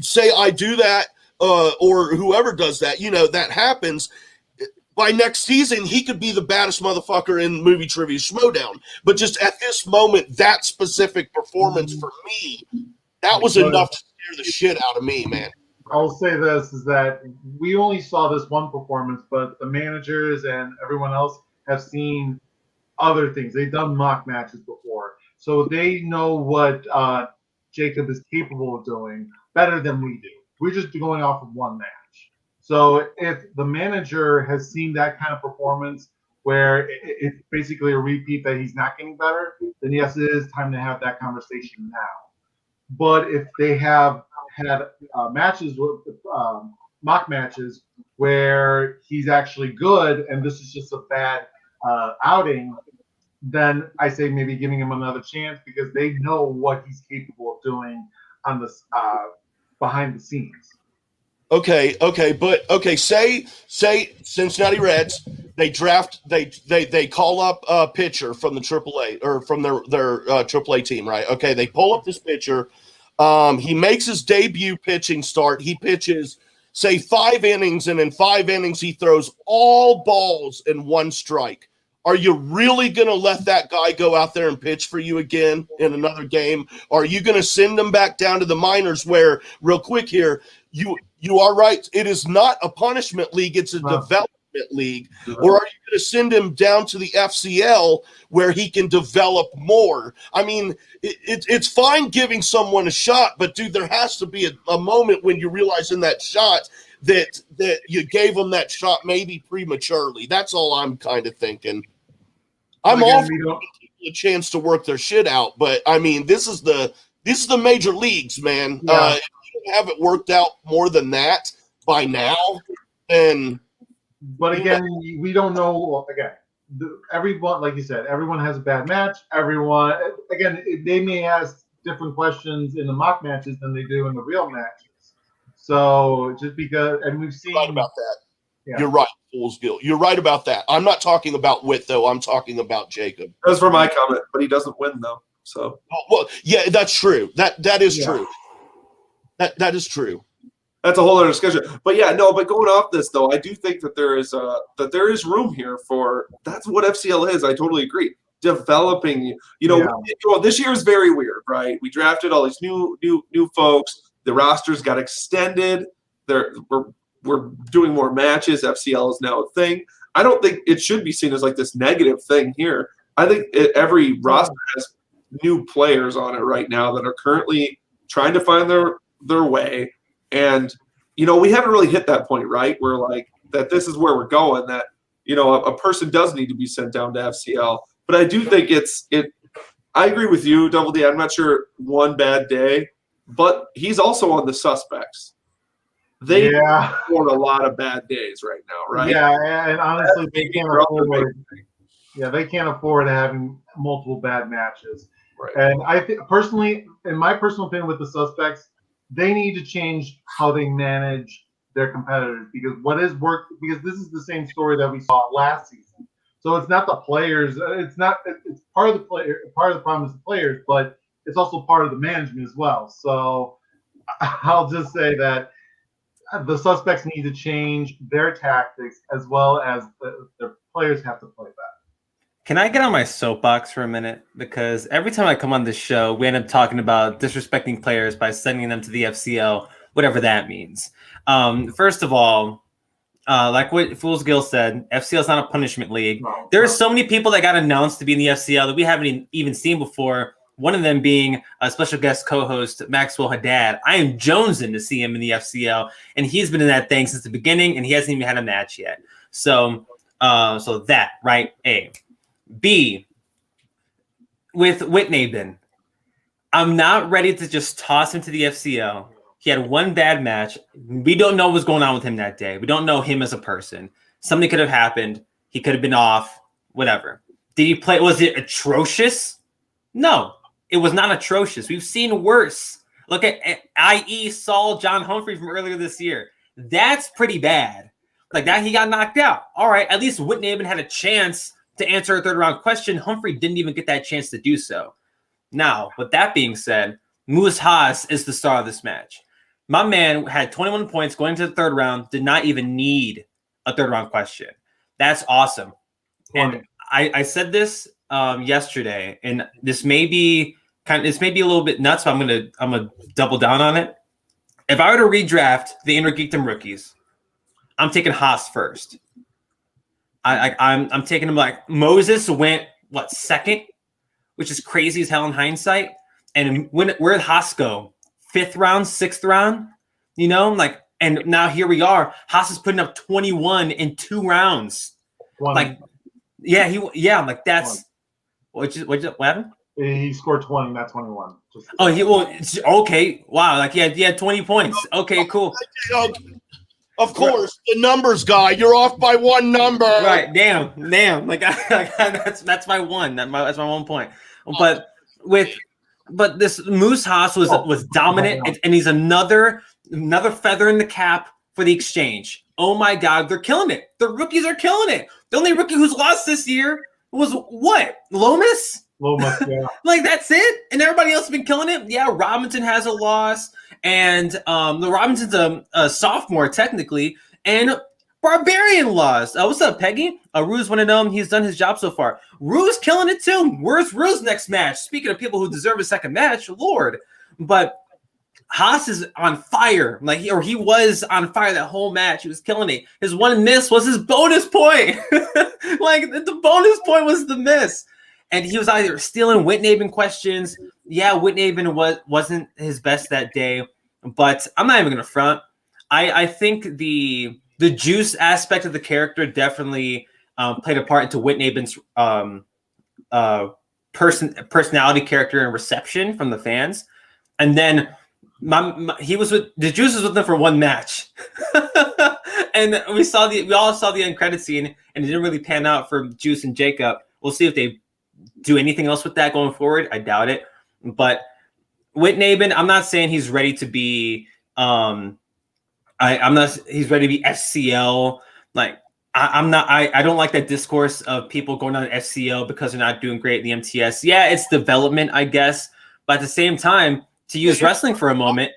Say I do that, or whoever does that, that happens. By next season, he could be the baddest motherfucker in movie trivia Schmoedown. But just at this moment, that specific performance for me, that was enough to scare the shit out of me, man. I'll say this, is that we only saw this one performance, but the managers and everyone else have seen other things. They've done mock matches before. So they know what Jacob is capable of doing better than we do. We're just going off of one match. So if the manager has seen that kind of performance where it's basically a repeat that he's not getting better, then yes, it is time to have that conversation now. But if they have had matches with mock matches where he's actually good and this is just a bad outing, then I say maybe giving him another chance because they know what he's capable of doing on this behind the scenes. Okay. Say Cincinnati Reds, they call up a pitcher from the AAA or from their AAA team, right? Okay, they pull up this pitcher. He makes his debut pitching start. He pitches, say, 5 innings, and in 5 innings he throws all balls in 1 strike. Are you really going to let that guy go out there and pitch for you again in another game? Or are you going to send him back down to the minors where, real quick here, you are right, it is not a punishment league, it's a development league. Or are you going to send him down to the FCL where he can develop more? I mean, it's fine giving someone a shot, but dude, there has to be a moment when you realize in that shot that you gave them that shot maybe prematurely. That's all I'm kind of thinking. I'm all for giving people a chance to work their shit out, but I mean, this is the major leagues, man. Yeah. If you have it worked out more than that by now, then. But again, we don't know. Again, everyone, like you said, everyone has a bad match. Everyone, again, they may ask different questions in the mock matches than they do in the real matches. So just because, and we've seen. You're right about that. Yeah. You're right, Fool's Guild. You're right about that. I'm not talking about Witt, though. I'm talking about Jacob. That's for my comment, but he doesn't win, though. So. Well, yeah, that's true. That is true. That is true. That's a whole other discussion. But yeah, no. But going off this though, I do think that there is room here for. That's what FCL is. I totally agree. Developing, this year is very weird, right? We drafted all these new folks. The rosters got extended. We're doing more matches. FCL is now a thing. I don't think it should be seen as like this negative thing here. I think every roster has new players on it right now that are currently trying to find their way. And, we haven't really hit that point, right? Where like that this is where we're going, that, a person does need to be sent down to FCL. But I do think I agree with you, Double D. I'm not sure one bad day, but he's also on the suspects. They afford a lot of bad days right now, right? Yeah, and honestly, they can't afford. Yeah, they can't afford having multiple bad matches. Right. And I think personally, in my personal opinion, with the suspects, they need to change how they manage their competitors because because this is the same story that we saw last season. So it's not the players. It's part of the player. Part of the problem is the players, but it's also part of the management as well. So I'll just say that the suspects need to change their tactics as well as the players have to play back. Can I get on my soapbox for a minute? Because every time I come on this show, we end up talking about disrespecting players by sending them to the FCL, whatever that means. First of all, like what Fool's Guild said, FCL is not a punishment league. There are so many people that got announced to be in the FCL that we haven't even seen before. One of them being a special guest co-host, Maxwell Haddad. I am jonesing to see him in the FCL, and he's been in that thing since the beginning, and he hasn't even had a match yet. So that, right? A. B, with Whitney, I'm not ready to just toss him to the FCL. He had one bad match. We don't know what's going on with him that day. We don't know him as a person. Something could have happened. He could have been off, whatever. Did he play? Was it atrocious? No, it was not atrocious. We've seen worse. Look at i.e. Saul John Humphrey from earlier this year. That's pretty bad. Like that, he got knocked out. All right, at least Whitney had a chance to answer a third round question. Humphrey didn't even get that chance to do so. Now, with that being said, Moose Haas is the star of this match. My man had 21 points going into the third round, did not even need a third round question. That's awesome. And I said this yesterday, and this may be a little bit nuts, but I'm gonna double down on it. If I were to redraft the Inner Geekdom rookies, I'm taking Haas first. I'm taking him. Like Moses went second, which is crazy as hell in hindsight. And where did Haas go? 5th round, 6th round, and now here we are. Haas is putting up 21 in 2 rounds. 20. I'm like, that's what happened? He scored 20, not 21. Okay, wow, like he had 20 points. Okay, cool. Of course, the numbers guy. You're off by 1 number. Right? Damn. Like that's my one. That's my 1 point. But this Moose Haas was dominant, and he's another feather in the cap for the exchange. Oh my God, they're killing it. The rookies are killing it. The only rookie who's lost this year was what? Lomas, yeah. Like that's it, and everybody else has been killing it. Yeah, Robinson has a loss, and the Robinson's a sophomore technically, and Barbarian lost. What's up, Peggy? Rue's one of them. He's done his job so far. Rue's killing it too. Where's Rue's next match? Speaking of people who deserve a second match, Lord. But Haas is on fire. He was on fire that whole match. He was killing it. His one miss was his bonus point. The bonus point was the miss. And he was either stealing Whitnaben questions. Yeah, Whitnaben wasn't his best that day. But I'm not even going to front. I think the juice aspect of the character definitely played a part into Whitnaben's personality, character, and reception from the fans. And then the Juice was with them for 1 match, and we all saw the end credit scene, and it didn't really pan out for Juice and Jacob. We'll see if they do anything else with that going forward. I doubt it. But Whitnaben, I'm not saying he's ready to be. He's ready to be FCL. I'm not. I don't like that discourse of people going on FCL because they're not doing great in the MTS. Yeah, it's development, I guess, but at the same time, to use wrestling for a moment,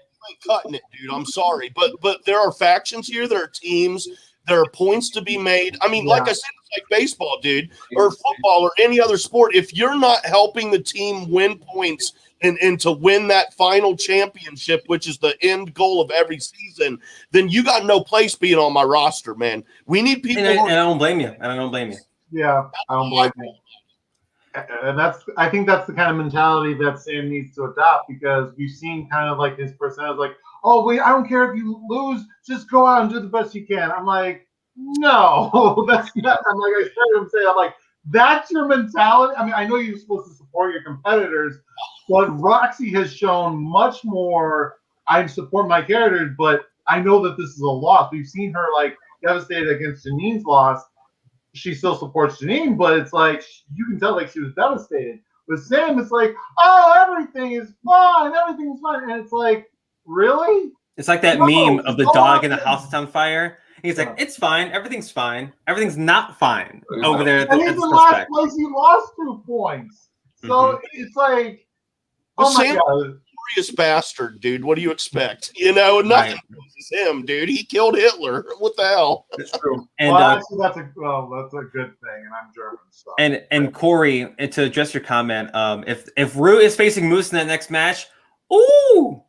cutting it, dude. I'm sorry, but there are factions here. There are teams. There are points to be made. I mean, like I said, it's like baseball, dude, or football, or any other sport. If you're not helping the team win points and to win that final championship, which is the end goal of every season, then you got no place being on my roster, man. We need people. And I don't blame you. Yeah, I don't blame you. And I think that's the kind of mentality that Sam needs to adopt, because we've seen kind of like his personality, like, oh, wait, I don't care if you lose, just go out and do the best you can. I'm like, no, that's not. I'm like, I started him saying, I'm like, that's your mentality. I mean, I know you're supposed to support your competitors, but Roxy has shown much more. I support my characters, but I know that this is a loss. We've seen her devastated against Janine's loss. She still supports Janine, but it's like you can tell she was devastated. With Sam, it's like, oh, everything is fine, everything's fine, and it's like, really? It's like that meme of the dog in the house that's on fire. He's like, it's fine, everything's fine, everything's not fine over there. And in the last place, he lost 2 points, so it's like, oh my God. Glorious bastard, dude. What do you expect? Nothing is him, dude. He killed Hitler. What the hell? It's true. And actually, that's a good thing, and I'm German. So. And Corey, and to address your comment, if Rue is facing Moose in that next match, ooh,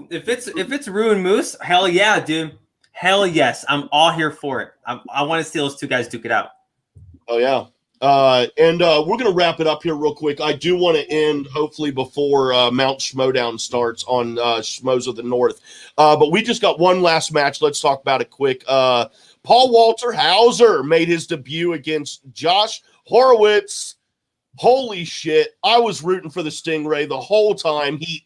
if it's Rue and Moose, hell yeah, dude, hell yes, I'm all here for it. I want to see those 2 guys duke it out. Oh yeah. And we're going to wrap it up here real quick. I do want to end, hopefully, before Mount Schmoedown starts on Schmoes of the North. But we just got one last match. Let's talk about it quick. Paul Walter Hauser made his debut against Josh Horowitz. Holy shit. I was rooting for the Stingray the whole time. He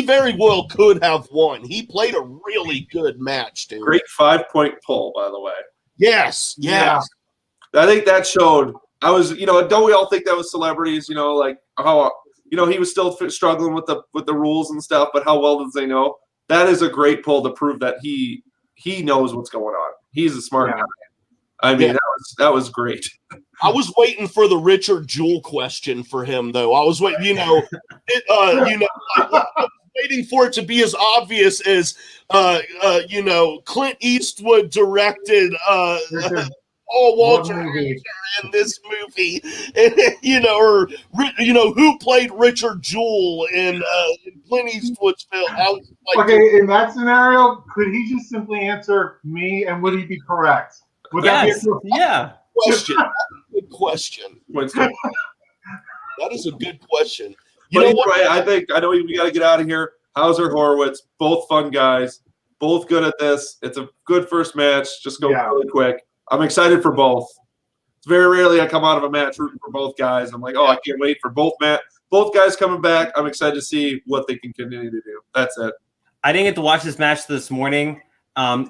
very well could have won. He played a really good match, dude. Great 5-point pull, by the way. Yes. Yeah. I think that showed. Don't we all think that was celebrities? Like how he was still struggling with the rules and stuff, but how well did they know? That is a great pull to prove that he he knows what's going on. He's a smart Yeah. guy. I mean, that was great. I was waiting for the Richard Jewell question for him, though. I was waiting, waiting for it to be as obvious as, Clint Eastwood directed Paul Walter in this movie, or who played Richard Jewell in Clint Eastwood's film. I was like, Okay, in that scenario, could he just simply answer me, and would he be correct? Would that be Yeah. question. Good question. Winston. That is a good question. But either way, I know we got to get out of here. Hauser, Horowitz, both fun guys, both good at this. It's a good first match. Just go really quick. I'm excited for both. It's very rarely I come out of a match rooting for both guys. I'm like, I can't wait for both guys coming back. I'm excited to see what they can continue to do. That's it. I didn't get to watch this match this morning.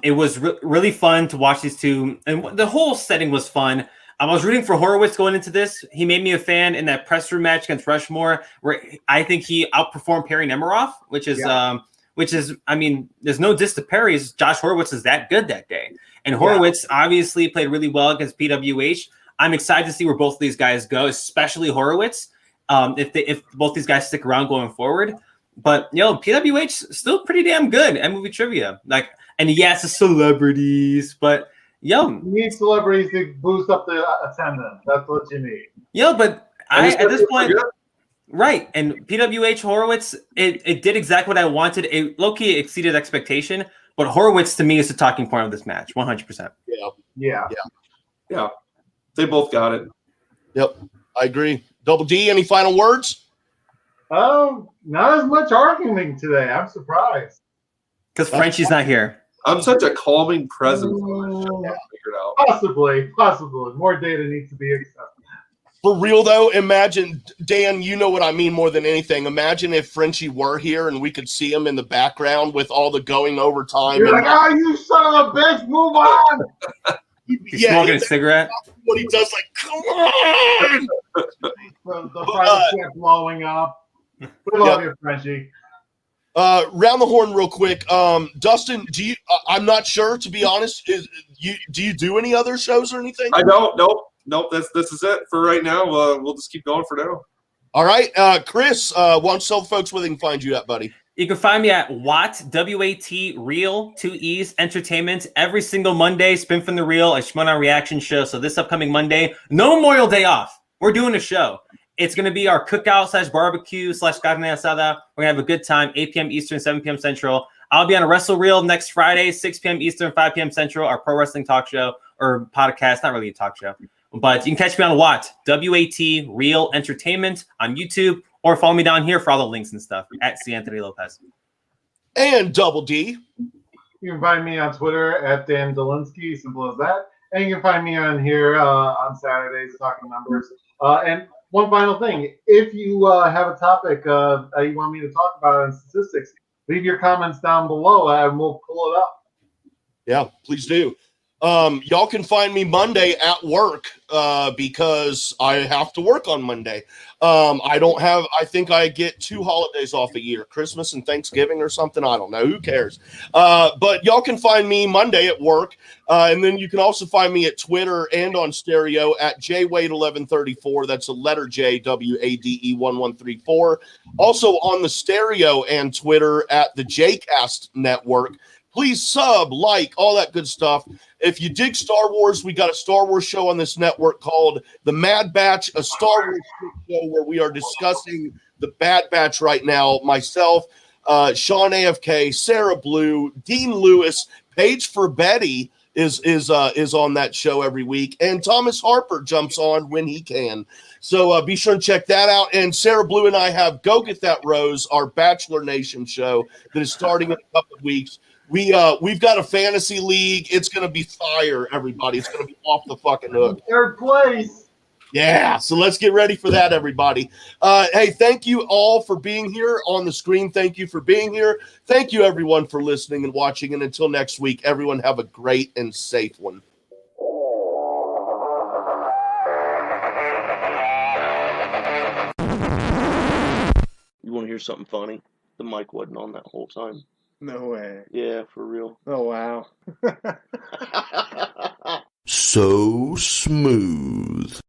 It was really fun to watch these two, and the whole setting was fun. I was rooting for Horowitz going into this. He made me a fan in that press room match against Rushmore, where I think he outperformed Perry Nemiroff, which is, I mean, there's no diss to Perry. Josh Horowitz is that good that day. And Horowitz obviously played really well against PWH. I'm excited to see where both of these guys go, especially Horowitz, if both these guys stick around going forward. But, PWH still pretty damn good at movie trivia. And yes, it's celebrities, but You need celebrities to boost up the attendance. That's what you need. But at this point, right. And PWH Horowitz, it did exactly what I wanted. It low-key exceeded expectation, but Horowitz to me is the talking point of this match, 100%. Yeah. They both got it. Yep, I agree. Double D, any final words? Oh, not as much arguing today. I'm surprised. Because Frenchie's not here. I'm such a calming presence. Figured out. Possibly. More data needs to be accepted. For real, though, imagine, Dan, you know what I mean more than anything. Imagine if Frenchie were here and we could see him in the background with all the going over time. You're like, you son of a bitch, move on. He's smoking a cigarette. What he does, like, come on! The private jet blowing up. We love you, Frenchie. Round the horn real quick. Dustin, do you? I'm not sure, to be honest. Do you do any other shows or anything? I don't. Nope. This is it for right now. We'll just keep going for now. All right, Chris. Why don't you tell folks where they can find you at, buddy? You can find me at Watt WAT Real 2 E's Entertainment every single Monday. Spin from the Reel, a Schmoedown reaction show. So this upcoming Monday, no Memorial Day off. We're doing a show. It's going to be our cookout / barbecue / carne asada. We're going to have a good time, 8 p.m. Eastern, 7 p.m. Central. I'll be on a Wrestle Reel next Friday, 6 p.m. Eastern, 5 p.m. Central, our pro wrestling talk show or podcast. Not really a talk show, but you can catch me on Watt, WAT Real Entertainment on YouTube, or follow me down here for all the links and stuff at C. Anthony Lopez. And Double D. You can find me on Twitter at Dan Dolinsky, simple as that. And you can find me on here on Saturdays talking numbers. And one final thing, if you have a topic you want me to talk about on statistics, leave your comments down below and we'll pull it up. Yeah, please do. Y'all can find me Monday at work because I have to work on Monday. I think I get 2 holidays off a year, Christmas and Thanksgiving or something. I don't know. Who cares? But y'all can find me Monday at work. And then you can also find me at Twitter and on stereo at JWade1134. That's a letter J, WADE 1134. Also on the stereo and Twitter at the Jcast Network. Please sub, like, all that good stuff. If you dig Star Wars, we got a Star Wars show on this network called The Mad Batch, a Star Wars show where we are discussing the Bad Batch right now. Myself, Sean AFK, Sarah Blue, Dean Lewis, Paige for Betty is on that show every week, and Thomas Harper jumps on when he can. So be sure and check that out. And Sarah Blue and I have Go Get That Rose, our Bachelor Nation show that is starting in a couple of weeks. We've got a fantasy league. It's going to be fire, everybody. It's going to be off the fucking hook. Third place. Yeah, so let's get ready for that, everybody. Hey, thank you all for being here on the screen. Thank you for being here. Thank you, everyone, for listening and watching. And until next week, everyone have a great and safe one. You want to hear something funny? The mic wasn't on that whole time. No way. Yeah, for real. Oh wow. So smooth.